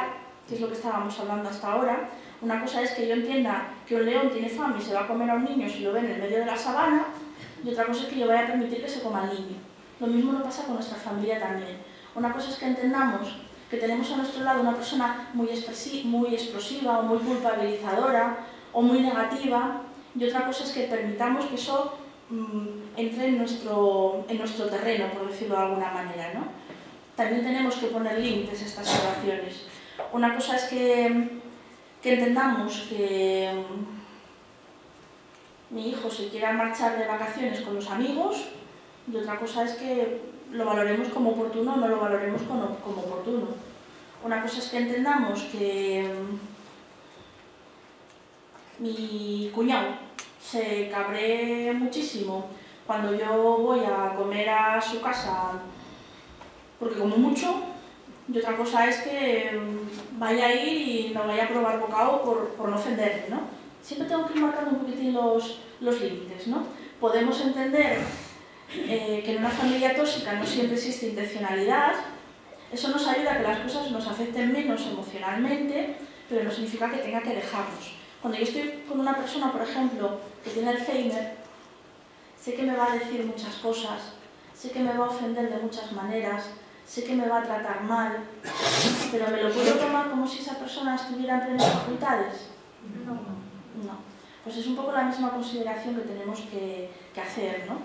que es lo que estábamos hablando hasta ahora. Una cosa es que yo entienda que un león tiene fame y se va a comer a un niño si lo ve en el medio de la sabana, y otra cosa es que yo vaya a permitir que se coma al niño. Lo mismo no pasa con nuestra familia también. Una cosa es que entendamos que tenemos a nuestro lado una persona muy explosiva o muy culpabilizadora o muy negativa, y otra cosa es que permitamos que eso entre en nuestro terreno, por decirlo de alguna manera, ¿no? También tenemos que poner límites a estas situaciones. Una cosa es que entendamos que mi hijo se quiera marchar de vacaciones con los amigos, y otra cosa es que lo valoremos como oportuno o no lo valoremos como oportuno. Una cosa es que entendamos que mi cuñado se cabree muchísimo cuando yo voy a comer a su casa porque como mucho, y otra cosa es que vaya a ir y no vaya a probar bocado por no ofenderme, ¿no? Siempre tengo que ir marcando un poquitín los límites, ¿no? Podemos entender que en una familia tóxica no siempre existe intencionalidad. Eso nos ayuda a que las cosas nos afecten menos emocionalmente, pero no significa que tenga que dejarnos. Cuando yo estoy con una persona, por ejemplo, que tiene Alzheimer, sé que me va a decir muchas cosas, sé que me va a ofender de muchas maneras, sé que me va a tratar mal, pero ¿me lo puedo tomar como si esa persona estuviera en plenas facultades? No. Pues es un poco la misma consideración que tenemos que hacer, ¿no?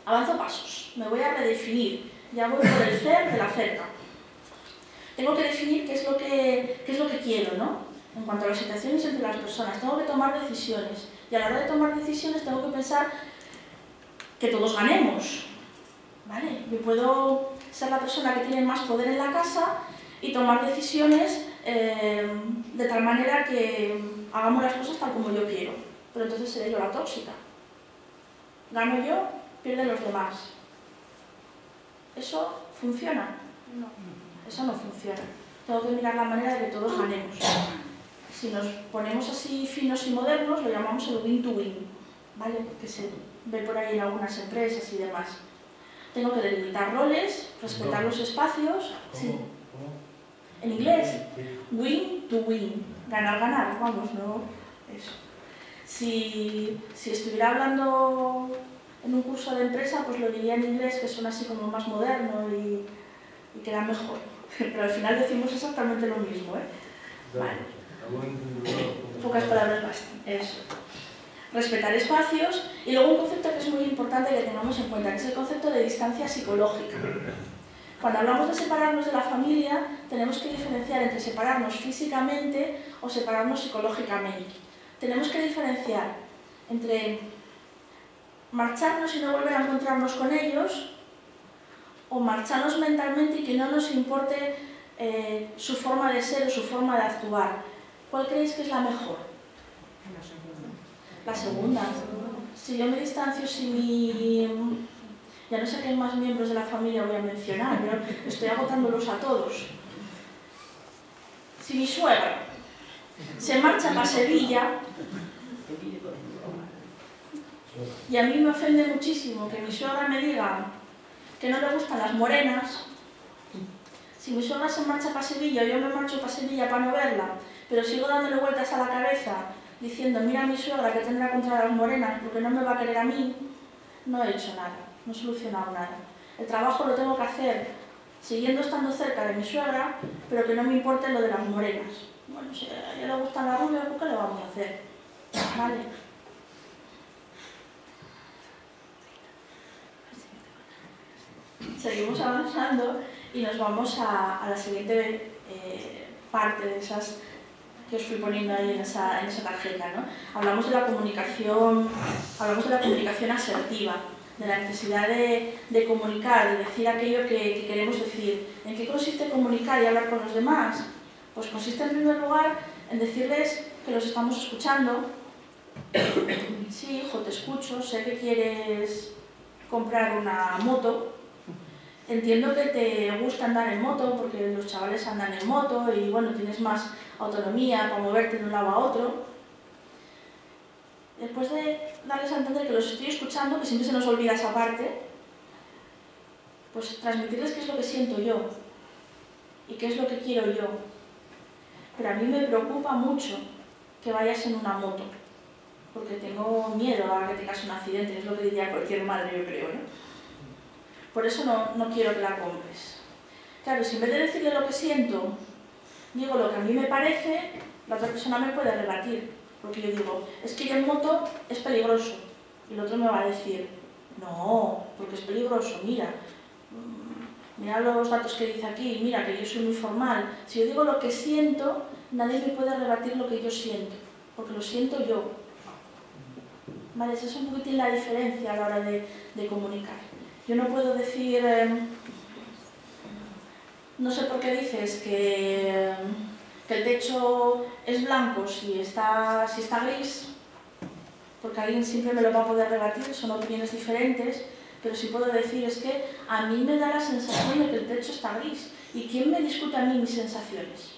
Avanzo pasos, me voy a redefinir, ya voy por el ser de la cerca. Tengo que definir qué es lo que quiero, ¿no? En cuanto a las situaciones entre las personas, tengo que tomar decisiones, y a la hora de tomar decisiones tengo que pensar que todos ganemos, ¿vale? Yo puedo ser la persona que tiene más poder en la casa y tomar decisiones de tal manera que hagamos las cosas tal como yo quiero, pero entonces seré yo la tóxica. Gano yo, pierden los demás. ¿Eso funciona? No. Eso no funciona. Tengo que mirar la manera de que todos ganemos. Si nos ponemos así finos y modernos, lo llamamos el win-to-win, ¿vale? Que se ve por ahí en algunas empresas y demás. Tengo que delimitar roles, respetar los espacios. Sí. En inglés, win-to-win. Ganar, vamos, no eso. Si estuviera hablando en un curso de empresa, pues lo diría en inglés, que suena así como más moderno y queda mejor. Pero al final decimos exactamente lo mismo, ¿eh? Vale. Pocas palabras bastan. Eso. Respetar espacios, y luego un concepto que es muy importante que tengamos en cuenta, que es el concepto de distancia psicológica. Cuando hablamos de separarnos de la familia, tenemos que diferenciar entre separarnos físicamente o separarnos psicológicamente. Tenemos que diferenciar entre marcharnos y no volver a encontrarnos con ellos, o marcharnos mentalmente y que no nos importe su forma de ser o su forma de actuar. ¿Cuál creéis que es la mejor? La segunda. Si yo me distancio, ya no sé qué más miembros de la familia voy a mencionar, pero estoy agotándolos a todos. Si mi suegra se marcha para Sevilla, y a mí me ofende muchísimo que mi suegra me diga que no le gustan las morenas, si mi suegra se marcha para Sevilla, yo me marcho para Sevilla para no verla, pero sigo dándole vueltas a la cabeza diciendo, mira a mi suegra que tendrá contra las morenas porque no me va a querer a mí, no he hecho nada, no he solucionado nada. El trabajo lo tengo que hacer siguiendo estando cerca de mi suegra, pero que no me importe lo de las morenas. Bueno, si a ella le gustan las rubias, ¿por qué le vamos a hacer? ¿Vale? Seguimos avanzando y nos vamos a la siguiente parte de esas que os fui poniendo ahí en esa tarjeta, ¿no? Hablamos de la comunicación asertiva, de la necesidad de comunicar, de decir aquello que queremos decir. ¿En qué consiste comunicar y hablar con los demás? Pues consiste en primer lugar en decirles que los estamos escuchando. Sí, hijo, te escucho, sé que quieres comprar una moto. Entiendo que te gusta andar en moto porque los chavales andan en moto y bueno, tienes más autonomía para moverte de un lado a otro. Después de darles a entender que los estoy escuchando, que siempre se nos olvida esa parte, pues transmitirles qué es lo que siento yo y qué es lo que quiero yo. pero a mí me preocupa mucho que vayas en una moto, porque tengo miedo a que tengas un accidente, es lo que diría cualquier madre, yo creo, ¿no? Por eso no quiero que la compres. Claro, si en vez de decirle lo que siento, digo lo que a mí me parece, la otra persona me puede rebatir, porque yo digo, es que ir en moto es peligroso, y el otro me va a decir, no, porque es peligroso, mira los datos que dice aquí, mira que yo soy muy formal. Si yo digo lo que siento, nadie me puede rebatir lo que yo siento, porque lo siento yo. ¿Vale? Esa es un poquitín la diferencia a la hora de comunicar. Yo no puedo decir, no sé por qué dices que el techo es blanco si está gris, porque alguien siempre me lo va a poder rebatir, son opiniones diferentes. Pero sí puedo decir es que a mí me da la sensación de que el techo está gris. ¿Y quién me discute a mí mis sensaciones?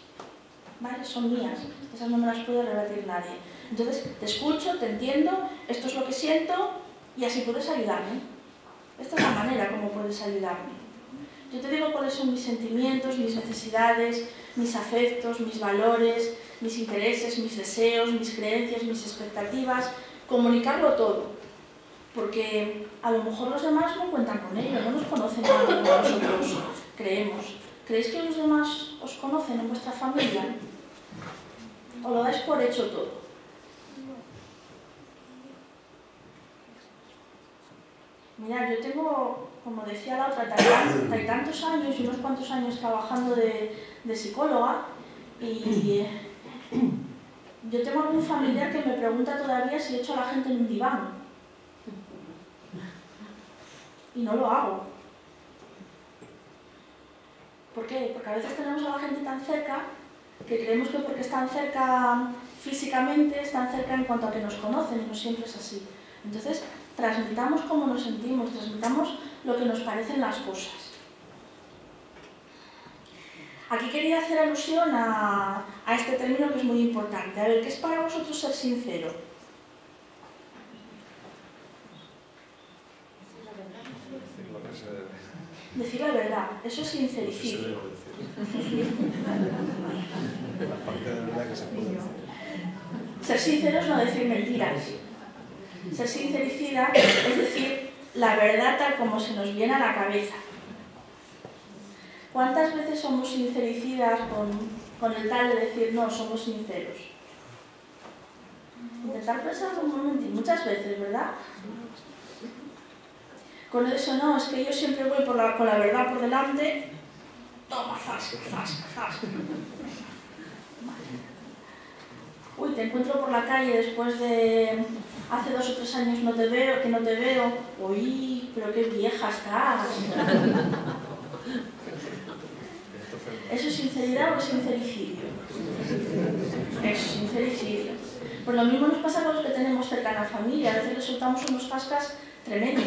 ¿Vale? Son mías. Esas no me las puede rebatir nadie. Entonces, te escucho, te entiendo, esto es lo que siento y así puedes ayudarme. Esta es la manera como puedes ayudarme. Yo te digo cuáles son mis sentimientos, mis necesidades, mis afectos, mis valores, mis intereses, mis deseos, mis creencias, mis expectativas. Comunicarlo todo. Porque a lo mejor los demás no cuentan con ello, no nos conocen tanto como nosotros creemos. ¿Creéis que los demás os conocen en vuestra familia? ¿O lo dais por hecho todo? Mirad, yo tengo, como decía la otra, tantos años y unos cuantos años trabajando de psicóloga, y yo tengo algún familiar que me pregunta todavía si echo a la gente en un diván. Y no lo hago. ¿Por qué? Porque a veces tenemos a la gente tan cerca que creemos que porque están cerca físicamente, están cerca en cuanto a que nos conocen, y no siempre es así. Entonces, transmitamos cómo nos sentimos, transmitamos lo que nos parecen las cosas. Aquí quería hacer alusión a este término que es muy importante. A ver, ¿qué es para vosotros ser sincero? Decir la verdad, eso es sincericidio. Ser sincero es no decir mentiras. Ser sincericida es decir la verdad tal como se nos viene a la cabeza. ¿Cuántas veces somos sincericidas con el tal de decir no, somos sinceros? Intentar pensarlo un momento, muchas veces, ¿verdad? Con eso no, es que yo siempre voy con la verdad por delante. Toma, zasca. Uy, te encuentro por la calle después de hace 2 o 3 años que no te veo. Uy, pero qué vieja estás. ¿Eso es sinceridad o es sincericidio? Es sincericidio. Pues lo mismo nos pasa con los que tenemos cerca en la familia. A veces les soltamos unos cascas tremendos.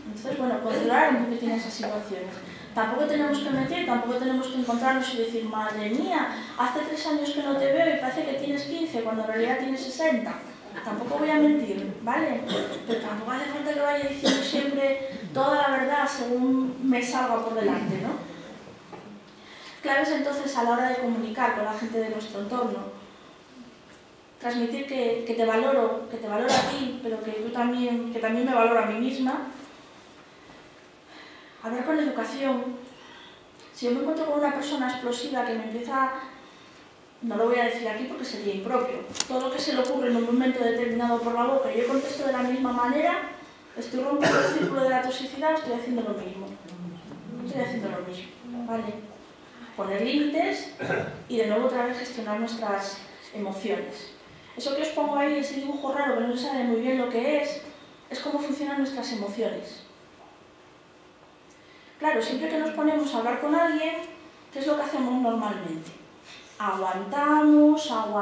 Entonces, bueno, controlar un poquitín esas situaciones. Tampoco tenemos que mentir, tampoco tenemos que encontrarnos y decir, madre mía, hace 3 años que no te veo y parece que tienes 15, cuando en realidad tienes 60. Tampoco voy a mentir, ¿vale? Pero tampoco hace falta que vaya diciendo siempre toda la verdad según me salga por delante, ¿no? Claves entonces a la hora de comunicar con la gente de nuestro entorno. Transmitir que te valoro a ti, pero que también me valoro a mí misma. Hablar con educación. Si yo me encuentro con una persona explosiva que me empieza, no lo voy a decir aquí porque sería impropio, todo lo que se le ocurre en un momento determinado por la boca y yo contesto de la misma manera, estoy rompiendo el círculo de la toxicidad, estoy haciendo lo mismo. ¿Vale? Poner límites y de nuevo otra vez gestionar nuestras emociones. Eso que os pongo ahí, ese dibujo raro que no se sabe muy bien lo que es cómo funcionan nuestras emociones. Claro, siempre que nos ponemos a hablar con alguien, ¿qué es lo que hacemos normalmente? Aguantamos, nos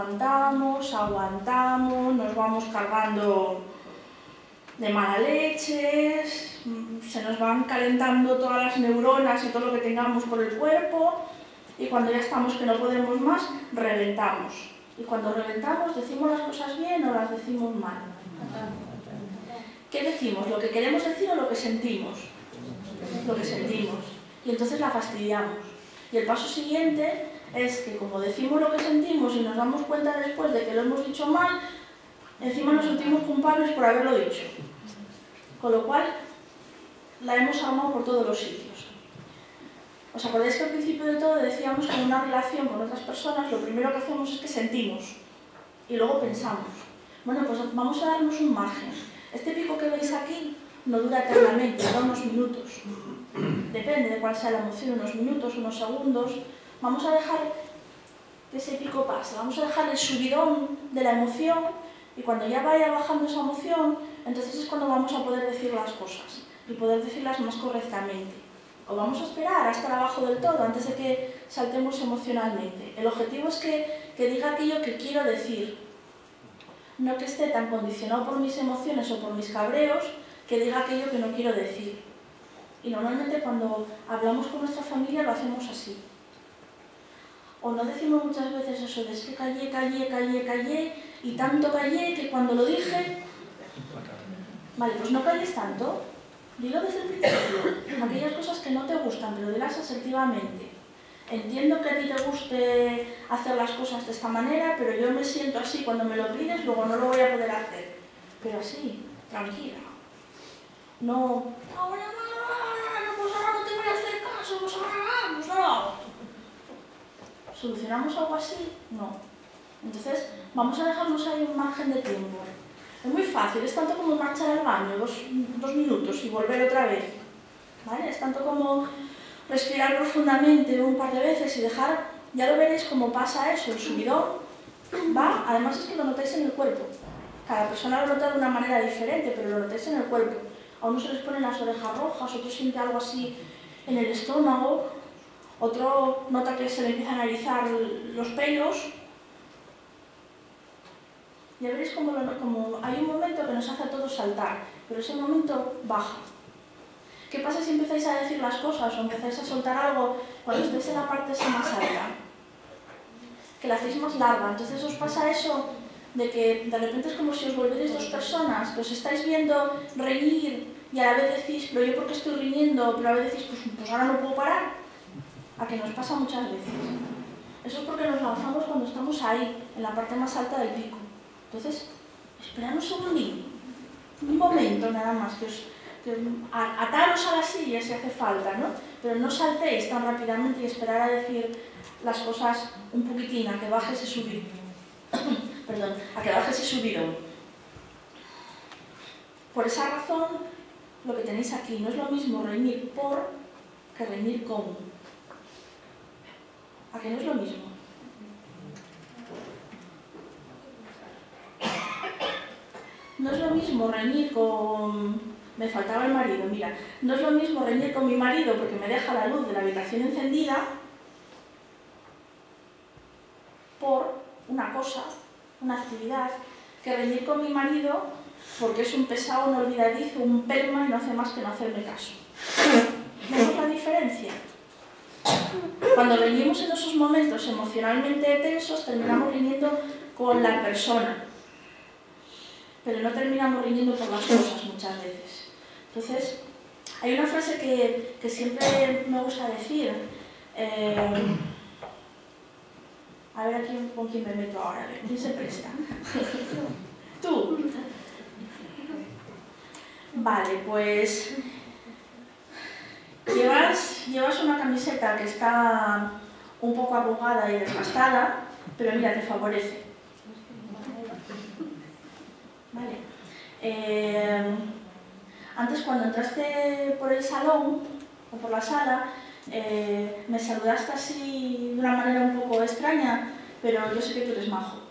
vamos cargando de mala leche, se nos van calentando todas las neuronas y todo lo que tengamos por el cuerpo, y cuando ya estamos que no podemos más, reventamos. Y cuando reventamos, ¿decimos las cosas bien o las decimos mal? ¿Qué decimos? ¿Lo que queremos decir o lo que sentimos? Lo que sentimos. Y entonces la fastidiamos. Y el paso siguiente es que como decimos lo que sentimos y nos damos cuenta después de que lo hemos dicho mal, encima nos sentimos culpables por haberlo dicho. Con lo cual, la hemos armado por todos los sitios. ¿Os acordáis que al principio de todo decíamos que en una relación con otras personas lo primero que hacemos es que sentimos y luego pensamos? Bueno, pues vamos a darnos un margen. Este pico que veis aquí no dura eternamente, dura unos minutos. Depende de cuál sea la emoción, unos minutos, unos segundos. Vamos a dejar que ese pico pase, vamos a dejar el subidón de la emoción y cuando ya vaya bajando esa emoción, entonces es cuando vamos a poder decir las cosas y poder decirlas más correctamente. O vamos a esperar a estar abajo del todo antes de que saltemos emocionalmente. El objetivo es que diga aquello que quiero decir, no que esté tan condicionado por mis emociones o por mis cabreos que diga aquello que no quiero decir. Y normalmente cuando hablamos con nuestra familia lo hacemos así. O no decimos muchas veces eso de es que callé y tanto callé que cuando lo dije... Vale, pues no calles tanto. Dilo desde el principio. Aquellas cosas que no te gustan, pero dilas asertivamente. Entiendo que a ti te guste hacer las cosas de esta manera, pero yo me siento así cuando me lo pides, luego no lo voy a poder hacer. Pero así, tranquila. No, ahora pues ahora no te voy a hacer caso, pues ahora vamos, no. ¿Solucionamos algo así? No. Entonces, vamos a dejarnos ahí un margen de tiempo. Es muy fácil, es tanto como marchar al baño, dos minutos y volver otra vez. ¿Vale? Es tanto como respirar profundamente un par de veces y dejar, ya lo veréis cómo pasa eso, el subidón va, además es que lo notáis en el cuerpo. Cada persona lo nota de una manera diferente, pero lo notáis en el cuerpo. A uno se les ponen las orejas rojas, otro siente algo así en el estómago, otro nota que se le empiezan a erizar los pelos. Ya veréis como hay un momento que nos hace a todos saltar, pero ese momento baja. ¿Qué pasa si empezáis a decir las cosas o empezáis a soltar algo cuando estéis en la parte esa más alta? Que la hacéis más larga, entonces os pasa eso de que de repente es como si os volvierais dos personas, que os estáis viendo reír y a la vez decís, pero yo porque estoy riñendo, pero a la vez decís, pues ahora no puedo parar. A que nos pasa muchas veces. Eso es porque nos lanzamos cuando estamos ahí, en la parte más alta del pico. Entonces, esperad un segundín, un momento nada más, que ataros a la silla si hace falta, ¿no? Pero no saltéis tan rápidamente y esperar a decir las cosas un poquitín, a que baje ese subidón. Perdón, a que baje ese subidón. Por esa razón, lo que tenéis aquí no es lo mismo reñir por que reñir con. ¿A que no es lo mismo? No es lo mismo reñir con... Me faltaba el marido, mira. No es lo mismo reñir con mi marido porque me deja la luz de la habitación encendida por una cosa, una actividad, que reñir con mi marido porque es un pesado, un olvidadizo, un pelma y no hace más que no hacerme caso. ¿Vemos la diferencia? Cuando reñimos en esos momentos emocionalmente tensos, terminamos riñendo con la persona, pero no terminamos riñendo por las cosas muchas veces. Entonces, hay una frase que siempre me gusta decir. A ver con quién me meto ahora, a ver, ¿quién se presta? Tú. Vale, pues... Llevas una camiseta que está un poco arrugada y desgastada, pero mira, te favorece. Vale. Antes, cuando entraste por el salón o por la sala, me saludaste así de una manera un poco extraña, pero yo sé que tú eres majo.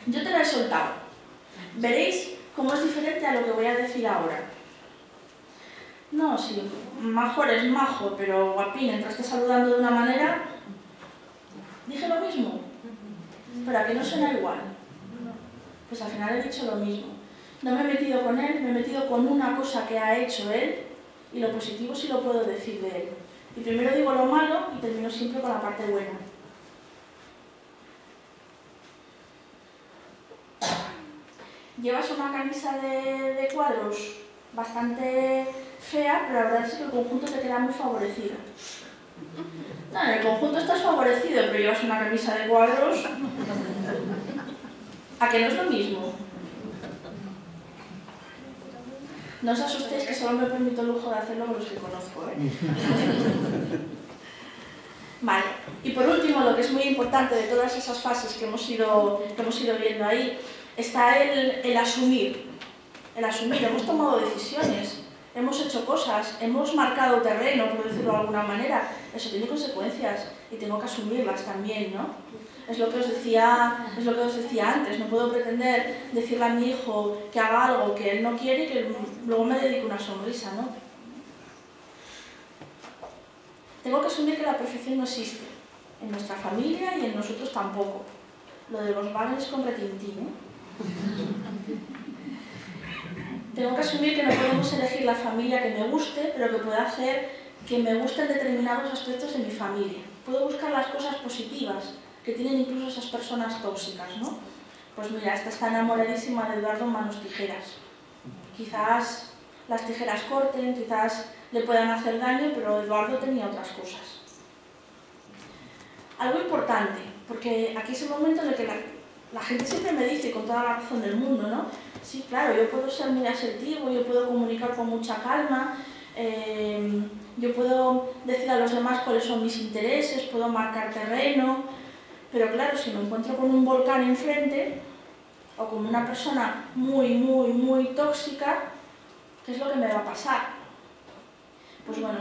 Yo te la he soltado. Veréis cómo es diferente a lo que voy a decir ahora. No, sí, majo eres majo, pero guapín, entraste saludando de una manera... Dije lo mismo, pero a que no suena igual. Pues al final he dicho lo mismo. No me he metido con él, me he metido con una cosa que ha hecho él, y lo positivo sí lo puedo decir de él. Y primero digo lo malo y termino siempre con la parte buena. Llevas una camisa de cuadros bastante fea, pero la verdad es que el conjunto te queda muy favorecido. No, en el conjunto estás favorecido, pero llevas una camisa de cuadros. ¿A que no es lo mismo? No os asustéis, que solo me permito el lujo de hacerlo con los que conozco, ¿eh? Vale, y por último, lo que es muy importante de todas esas fases que hemos ido viendo ahí, está el asumir. El asumir, hemos tomado decisiones, hemos hecho cosas, hemos marcado terreno, por decirlo de alguna manera. Eso tiene consecuencias y tengo que asumirlas también, ¿no? Es lo que os decía antes, no puedo pretender decirle a mi hijo que haga algo que él no quiere y que luego me dedique una sonrisa, ¿no? Tengo que asumir que la perfección no existe, en nuestra familia y en nosotros tampoco. Lo de los vagos con retintín, ¿eh? Tengo que asumir que no podemos elegir la familia que me guste, pero que pueda hacer que me gusten determinados aspectos de mi familia. Puedo buscar las cosas positivas que tienen incluso esas personas tóxicas, ¿no? Pues mira, esta está enamoradísima de Eduardo Manos Tijeras. Quizás las tijeras corten, quizás le puedan hacer daño, pero Eduardo tenía otras cosas. Algo importante, porque aquí es el momento en el que la gente siempre me dice, con toda la razón del mundo, ¿no? Sí, claro, yo puedo ser muy asertivo, yo puedo comunicar con mucha calma, yo puedo decir a los demás cuáles son mis intereses, puedo marcar terreno, pero claro, si me encuentro con un volcán enfrente, o con una persona muy tóxica, ¿qué es lo que me va a pasar? Pues bueno,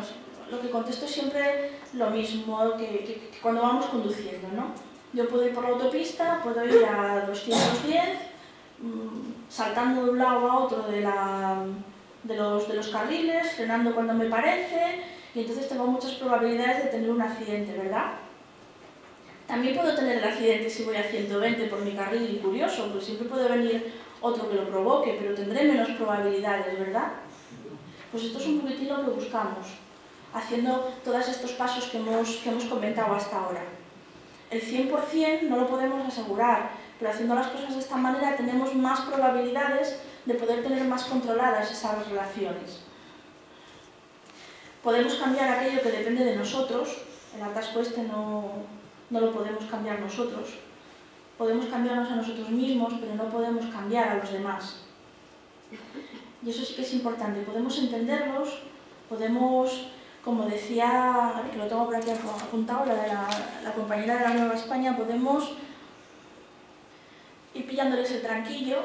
lo que contesto es siempre lo mismo que cuando vamos conduciendo, ¿no? Yo puedo ir por la autopista, puedo ir a 210, saltando de un lado a otro de los carriles, frenando cuando me parece, y entonces tengo muchas probabilidades de tener un accidente, ¿verdad? También puedo tener el accidente si voy a 120 por mi carril, y curioso, porque siempre puede venir otro que lo provoque, pero tendré menos probabilidades, ¿verdad? Pues esto es un poquitín lo que buscamos, haciendo todos estos pasos que hemos comentado hasta ahora. El 100% no lo podemos asegurar, pero haciendo las cosas de esta manera tenemos más probabilidades de poder tener más controladas esas relaciones. Podemos cambiar aquello que depende de nosotros, el atasco este no lo podemos cambiar nosotros. Podemos cambiarnos a nosotros mismos, pero no podemos cambiar a los demás. Y eso sí que es importante, podemos entenderlos, podemos, como decía, que lo tengo por aquí apuntado, la compañera de la Nueva España, podemos ir pillándoles el tranquillo,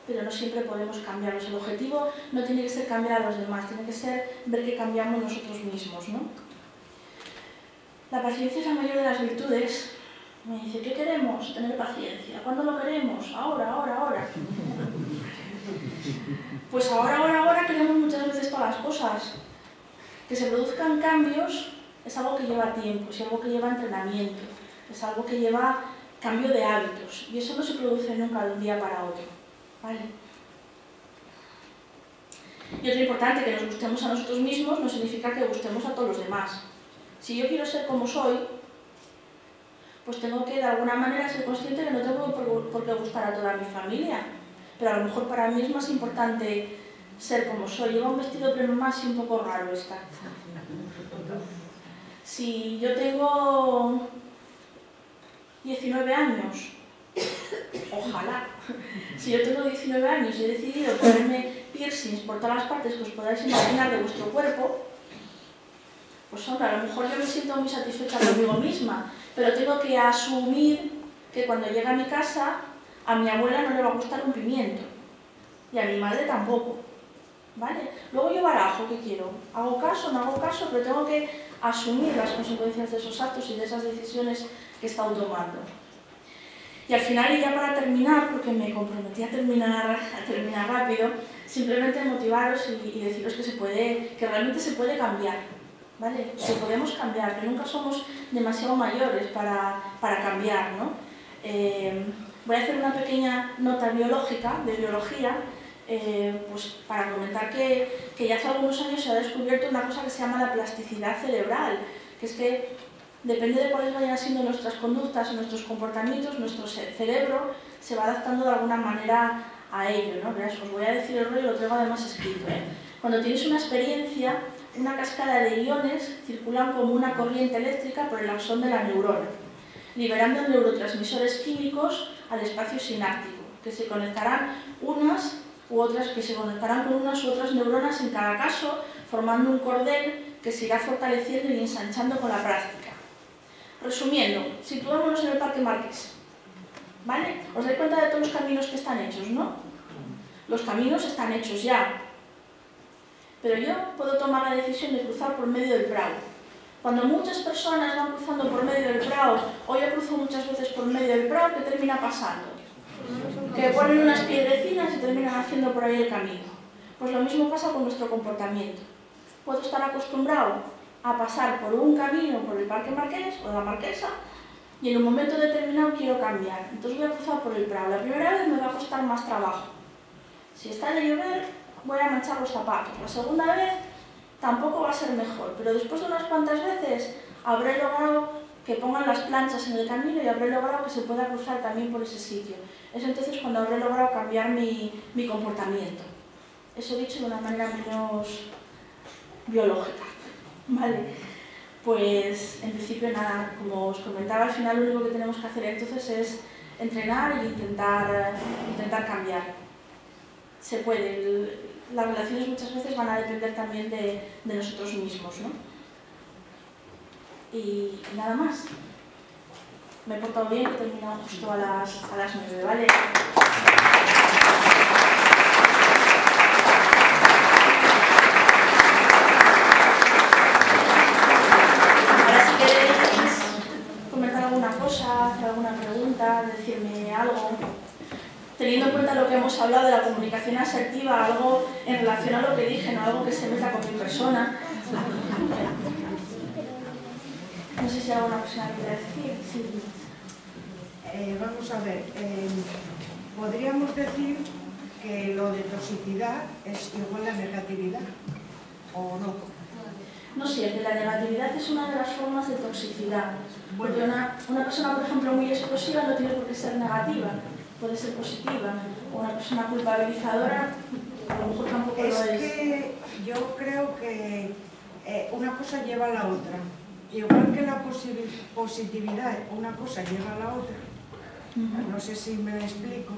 pero no siempre podemos cambiarlos. El objetivo no tiene que ser cambiar a los demás, tiene que ser ver que cambiamos nosotros mismos, ¿no? La paciencia es la mayor de las virtudes. Me dice, ¿qué queremos? Tener paciencia. ¿Cuándo lo queremos? Ahora. Pues ahora queremos muchas veces todas las cosas. Que se produzcan cambios es algo que lleva tiempo, es algo que lleva entrenamiento, es algo que lleva cambio de hábitos, y eso no se produce nunca de un día para otro, ¿vale? Y otro importante, que nos gustemos a nosotros mismos no significa que gustemos a todos los demás. Si yo quiero ser como soy, pues tengo que de alguna manera ser consciente que no tengo por qué gustar a toda mi familia, pero a lo mejor para mí es más importante ser como soy. Lleva un vestido pero más y un poco raro esta. Si yo tengo 19 años, ojalá, si yo tengo 19 años y he decidido ponerme piercings por todas las partes que os podáis imaginar de vuestro cuerpo, pues hombre, a lo mejor yo me siento muy satisfecha conmigo misma, pero tengo que asumir que cuando llegue a mi casa, a mi abuela no le va a gustar un pimiento, y a mi madre tampoco, ¿vale? Luego yo barajo, ¿qué quiero? ¿Hago caso? ¿No hago caso? Pero tengo que asumir las consecuencias de esos actos y de esas decisiones que he estado tomando. Y al final, y ya para terminar, porque me comprometí a terminar rápido, simplemente motivaros y deciros que realmente se puede cambiar, ¿vale? Que podemos cambiar, que nunca somos demasiado mayores para cambiar, ¿no? Voy a hacer una pequeña nota biológica, de biología, pues para comentar que ya hace algunos años se ha descubierto una cosa que se llama la plasticidad cerebral, que es que depende de cuáles vayan siendo nuestras conductas y nuestros comportamientos, nuestro cerebro se va adaptando de alguna manera a ello, ¿no? Os voy a decir el rollo, lo traigo además escrito, Cuando tienes una experiencia, una cascada de iones circulan como una corriente eléctrica por el axón de la neurona, liberando neurotransmisores químicos al espacio sináptico, que se conectarán con unas u otras neuronas en cada caso, formando un cordel que se irá fortaleciendo y ensanchando con la práctica. Resumiendo, situémonos en el Parque Marqués, ¿vale? Os dais cuenta de todos los caminos que están hechos, ¿no? Los caminos están hechos ya, pero yo puedo tomar la decisión de cruzar por medio del Prado. Cuando muchas personas van cruzando por medio del Prado, o yo cruzo muchas veces por medio del Prado, ¿qué termina pasando? Que ponen unas piedrecinas y terminan haciendo por ahí el camino. Pues lo mismo pasa con nuestro comportamiento. Puedo estar acostumbrado a pasar por un camino, por el Parque Marqués o la Marquesa, y en un momento determinado quiero cambiar. Entonces voy a cruzar por el Prado. La primera vez me va a costar más trabajo. Si está de llover, voy a manchar los zapatos. La segunda vez tampoco va a ser mejor, pero después de unas cuantas veces habré logrado que pongan las planchas en el camino y habré logrado que se pueda cruzar también por ese sitio. Es entonces cuando habré logrado cambiar mi comportamiento. Eso dicho de una manera menos biológica, ¿vale? Pues en principio nada, como os comentaba, al final lo único que tenemos que hacer entonces es entrenar e intentar cambiar. Se puede, las relaciones muchas veces van a depender también de nosotros mismos, ¿no? Y nada más. Me he portado bien, he terminado justo a las 9, ¿vale? Ahora si queréis comentar alguna cosa, hacer alguna pregunta, decirme algo. Teniendo en cuenta lo que hemos hablado de la comunicación asertiva, algo en relación a lo que dije, no algo que se meta con mi persona. No sé si hay alguna persona que quiera decir. Sí. Vamos a ver, podríamos decir que lo de toxicidad es igual a negatividad, ¿o no? No siempre, la negatividad es una de las formas de toxicidad. Porque una persona, por ejemplo, muy explosiva no tiene por qué ser negativa, puede ser positiva. O una persona culpabilizadora, a lo mejor tampoco lo es. Es que yo creo que una cosa lleva a la otra. Igual que la positividad, una cosa lleva a la otra. No sé si me explico.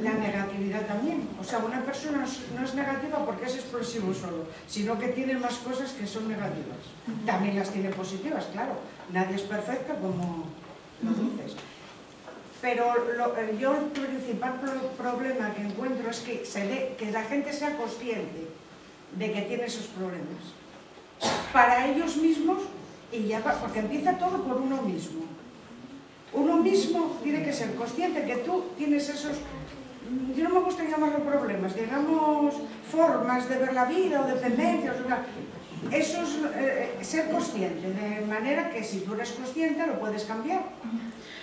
La negatividad también. O sea, una persona no es negativa porque es explosivo solo, sino que tiene más cosas que son negativas. También las tiene positivas, claro. Nadie es perfecto, como lo dices. Pero yo el principal problema que encuentro es que la gente sea consciente de que tiene esos problemas. Para ellos mismos, y ya porque empieza todo por uno mismo. Uno mismo tiene que ser consciente que tú tienes esos, yo no me gusta llamarlo problemas, digamos formas de ver la vida o dependencias, eso es ser consciente, de manera que si tú eres consciente lo puedes cambiar.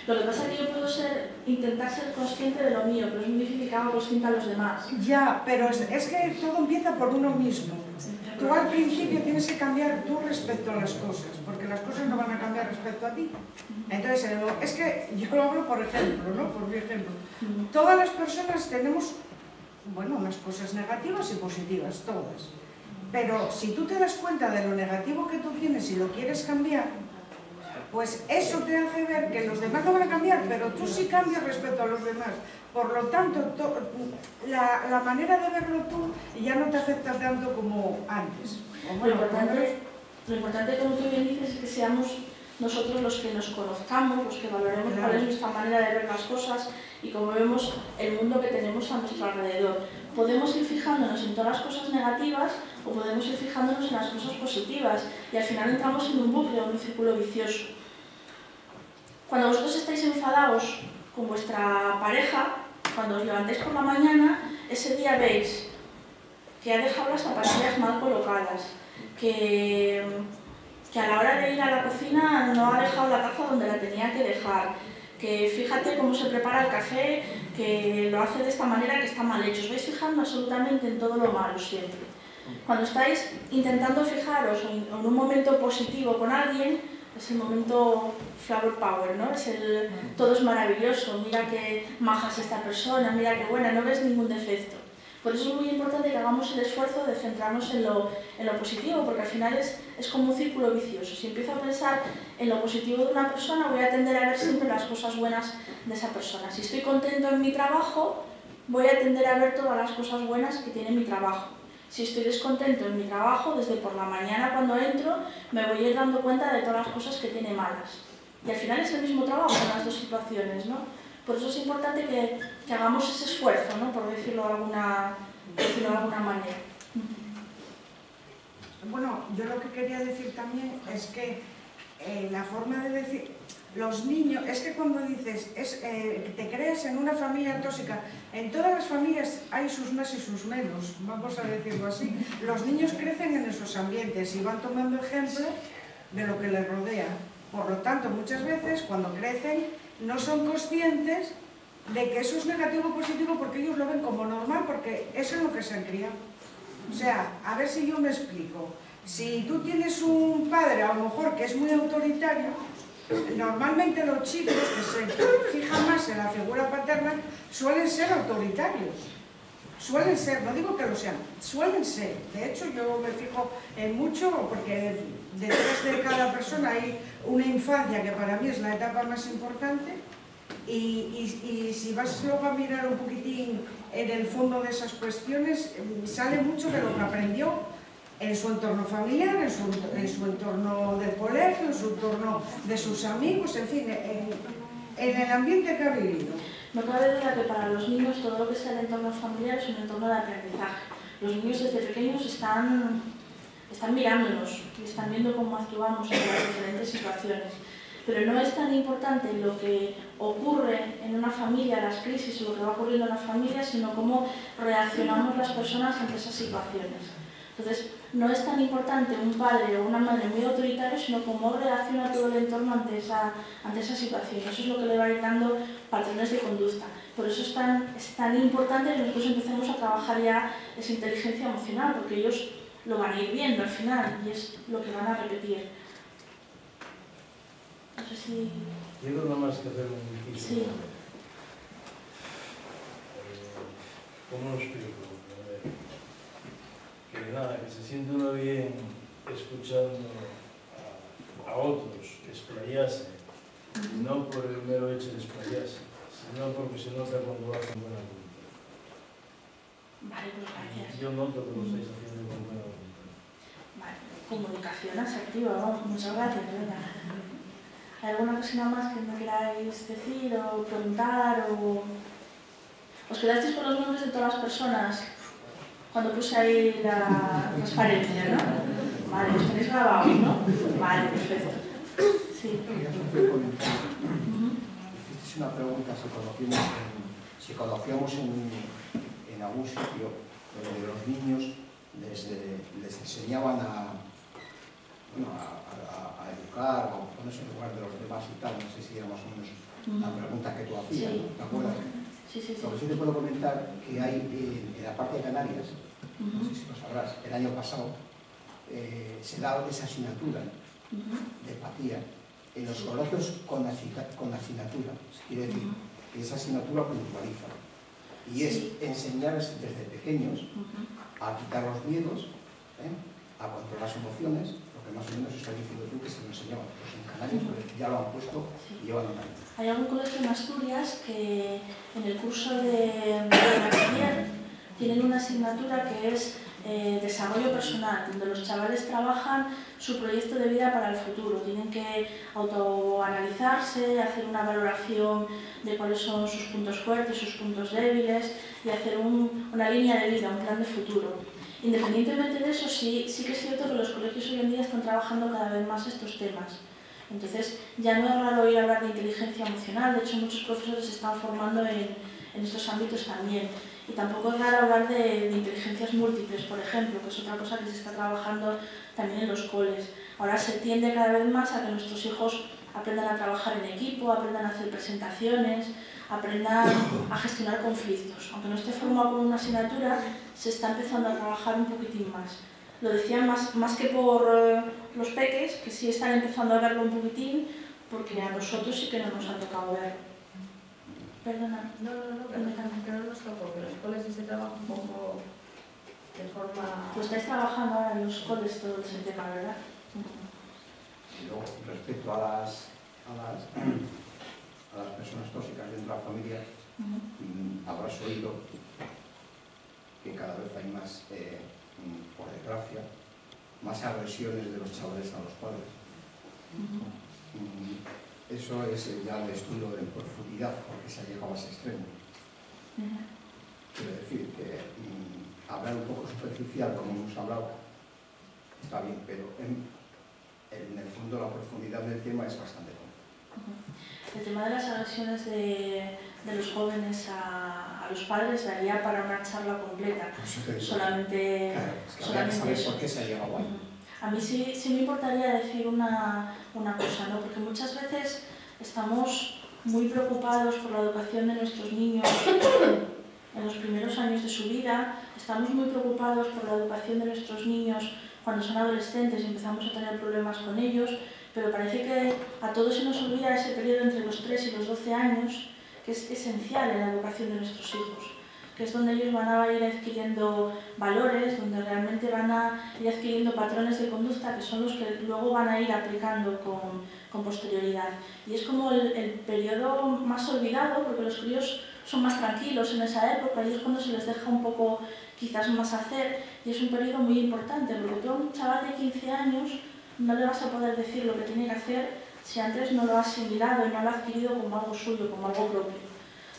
Lo que pasa es que yo puedo intentar ser consciente de lo mío, pero es muy difícil que haga consciente a los demás. Ya, pero es que todo empieza por uno mismo. Tú al principio tienes que cambiar tú respecto a las cosas, porque las cosas no van a cambiar respecto a ti. Entonces, es que yo lo hablo por ejemplo, ¿no? Por mi ejemplo. Todas las personas tenemos, bueno, unas cosas negativas y positivas, todas. Pero si tú te das cuenta de lo negativo que tú tienes y lo quieres cambiar, pues eso te hace ver que los demás no van a cambiar, pero tú sí cambias respecto a los demás. Por lo tanto, la manera de verlo tú ya no te afecta tanto como antes. Lo importante, como tú bien dices, es que seamos nosotros los que nos conozcamos, los que valoremos cuál es nuestra manera de ver las cosas y cómo vemos el mundo que tenemos a nuestro alrededor. Podemos ir fijándonos en todas las cosas negativas o podemos ir fijándonos en las cosas positivas y al final entramos en un bucle, en un círculo vicioso. Cuando vosotros estáis enfadados con vuestra pareja, cuando os levantéis por la mañana, ese día veis que ha dejado las zapatillas mal colocadas, que a la hora de ir a la cocina no ha dejado la taza donde la tenía que dejar, que fíjate cómo se prepara el café, que lo hace de esta manera que está mal hecho. Os vais fijando absolutamente en todo lo malo siempre. Cuando estáis intentando fijaros en un momento positivo con alguien, es el momento flower power, ¿no? Es todo es maravilloso, mira qué maja es esta persona, mira qué buena, no ves ningún defecto. Por eso es muy importante que hagamos el esfuerzo de centrarnos en lo positivo, porque al final es como un círculo vicioso. Si empiezo a pensar en lo positivo de una persona, voy a tender a ver siempre las cosas buenas de esa persona. Si estoy contento en mi trabajo, voy a tender a ver todas las cosas buenas que tiene mi trabajo. Si estoy descontento en mi trabajo, desde por la mañana cuando entro, me voy a ir dando cuenta de todas las cosas que tiene malas. Y al final es el mismo trabajo en las dos situaciones, ¿no? Por eso es importante que hagamos ese esfuerzo, ¿no? Por decirlo de alguna manera. Bueno, yo lo que quería decir también es que la forma de decir, los niños, es que cuando dices, te crees en una familia tóxica, en todas las familias hay sus más y sus menos, vamos a decirlo así. Los niños crecen en esos ambientes y van tomando ejemplo de lo que les rodea. Por lo tanto, muchas veces cuando crecen no son conscientes de que eso es negativo o positivo porque ellos lo ven como normal, porque eso es lo que se han criado. O sea, a ver si yo me explico. Si tú tienes un padre, a lo mejor, que es muy autoritario, normalmente los chicos que se fijan más en la figura paterna suelen ser autoritarios. Suelen ser, no digo que lo sean, suelen ser. De hecho, yo me fijo en mucho, porque detrás de cada persona hay una infancia que para mí es la etapa más importante, y si vas luego a mirar un poquitín en el fondo de esas cuestiones, sale mucho de lo que aprendió en su entorno familiar, en su entorno de colegio, en su entorno de sus amigos, en fin, en el ambiente que ha vivido. No cabe duda que para los niños todo lo que sea el entorno familiar es un entorno de aprendizaje. Los niños desde pequeños están mirándonos y están viendo cómo actuamos en las diferentes situaciones. Pero no es tan importante lo que ocurre en una familia, las crisis o lo que va ocurriendo en la familia, sino cómo reaccionamos las personas ante esas situaciones. Entonces, no es tan importante un padre o una madre muy autoritario, sino cómo reacciona todo el entorno ante esa situación. Eso es lo que le va a ir dando patrones de conducta. Por eso es tan importante que nosotros empecemos a trabajar ya esa inteligencia emocional, porque ellos lo van a ir viendo al final y es lo que van a repetir. No sé si... Yo creo nada más que hacer un inciso. Sí. ¿Cómo lo explico? Que nada, que se siente uno bien escuchando a otros explayarse, no por el mero hecho de explayarse, sino porque se nota cuando hacen buena voluntad. Vale, pues gracias. Yo noto que lo estáis haciendo con buena voluntad. Vale, comunicación asertiva, vamos, muchas gracias, ¿verdad? ¿Hay alguna cosita más que me queráis decir o preguntar? ¿Os quedasteis con los nombres de todas las personas cuando puse ahí la transparencia, no? Vale, los tenéis grabados, ¿no? Vale, perfecto. Sí. Es una pregunta, si conocíamos en algún sitio donde los niños les enseñaban a educar o ponerse en lugar de los demás y tal, no sé si era más o menos la pregunta que tú hacías, Sí. ¿no? ¿Te acuerdas? Sí. Lo que sí te puedo comentar que hay en la parte de Canarias, no sé si lo sabrás, el año pasado se daba esa asignatura de empatía en los colegios con asignatura. Quiere decir que esa asignatura puntualiza y es enseñarles desde pequeños a quitar los miedos, a controlar las emociones, lo que más o menos está diciendo tú que se lo enseñaba. Pues en Canarias ya lo han puesto y llevan un año. Hay algún colegio en Asturias que en el curso de bachiller tienen una asignatura que es desarrollo personal, donde los chavales trabajan su proyecto de vida para el futuro. Tienen que autoanalizarse, hacer una valoración de cuáles son sus puntos fuertes, sus puntos débiles y hacer una línea de vida, un plan de futuro. Independientemente de eso, sí que es cierto que los colegios hoy en día están trabajando cada vez más estos temas. Entonces, ya no es raro oír hablar de inteligencia emocional, de hecho muchos profesores se están formando en estos ámbitos también. Y tampoco es raro hablar de inteligencias múltiples, por ejemplo, que es otra cosa que se está trabajando también en los coles. Ahora se tiende cada vez más a que nuestros hijos aprendan a trabajar en equipo, aprendan a hacer presentaciones, aprendan a gestionar conflictos. Aunque no esté formado con una asignatura, se está empezando a trabajar un poquitín más. Lo decía más que por los peques, que sí están empezando a verlo un poquitín, porque a nosotros sí que no nos ha tocado verlo. Perdona. No, que no nos tocó, que los coles sí se trabaja un poco de forma... Pues estáis trabajando ahora en los coles todo ese tema, ¿verdad? Y luego, respecto a las personas tóxicas dentro de la familia, habrás oído que cada vez hay más, por desgracia, más agresiones de los chavales a los padres. Eso es ya un estudio en profundidad, porque se ha llegado a ese extremo. Quiero decir que hablar un poco superficial, como hemos hablado, está bien, pero en el fondo la profundidad del tema es bastante compleja. El tema de las agresiones de los jóvenes a los padres daría para una charla completa. Solamente, claro, es que solamente saber eso. por qué se ha llegado ahí. A mí sí me importaría decir una cosa, ¿no? Porque muchas veces estamos muy preocupados por la educación de nuestros niños en los primeros años de su vida, estamos muy preocupados por la educación de nuestros niños cuando son adolescentes y empezamos a tener problemas con ellos, pero parece que a todos se nos olvida ese periodo entre los 3 y los 12 años, que es esencial en la educación de nuestros hijos, que es donde ellos van a ir adquiriendo valores, donde realmente van a ir adquiriendo patrones de conducta que son los que luego van a ir aplicando con posterioridad. Y es como el periodo más olvidado, porque los críos son más tranquilos en esa época y es cuando se les deja un poco quizás más hacer, y es un periodo muy importante, porque tú a un chaval de 15 años no le vas a poder decir lo que tiene que hacer si antes no lo ha asimilado y no lo ha adquirido como algo suyo, como algo propio.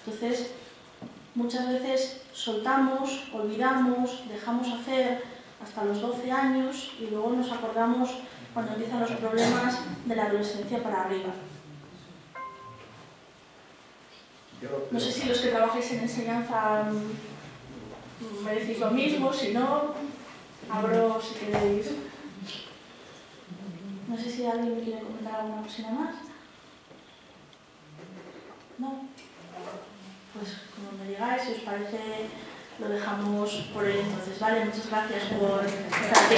Entonces, muchas veces soltamos, olvidamos, dejamos hacer hasta los 12 años y luego nos acordamos cuando empiezan los problemas de la adolescencia para arriba. No sé si los que trabajáis en enseñanza me decís lo mismo, si no, abro si queréis. No sé si alguien me quiere comentar alguna cosina más. ¿No? Pues como me digáis, si os parece, lo dejamos por hoy entonces, ¿vale? Muchas gracias por estar aquí.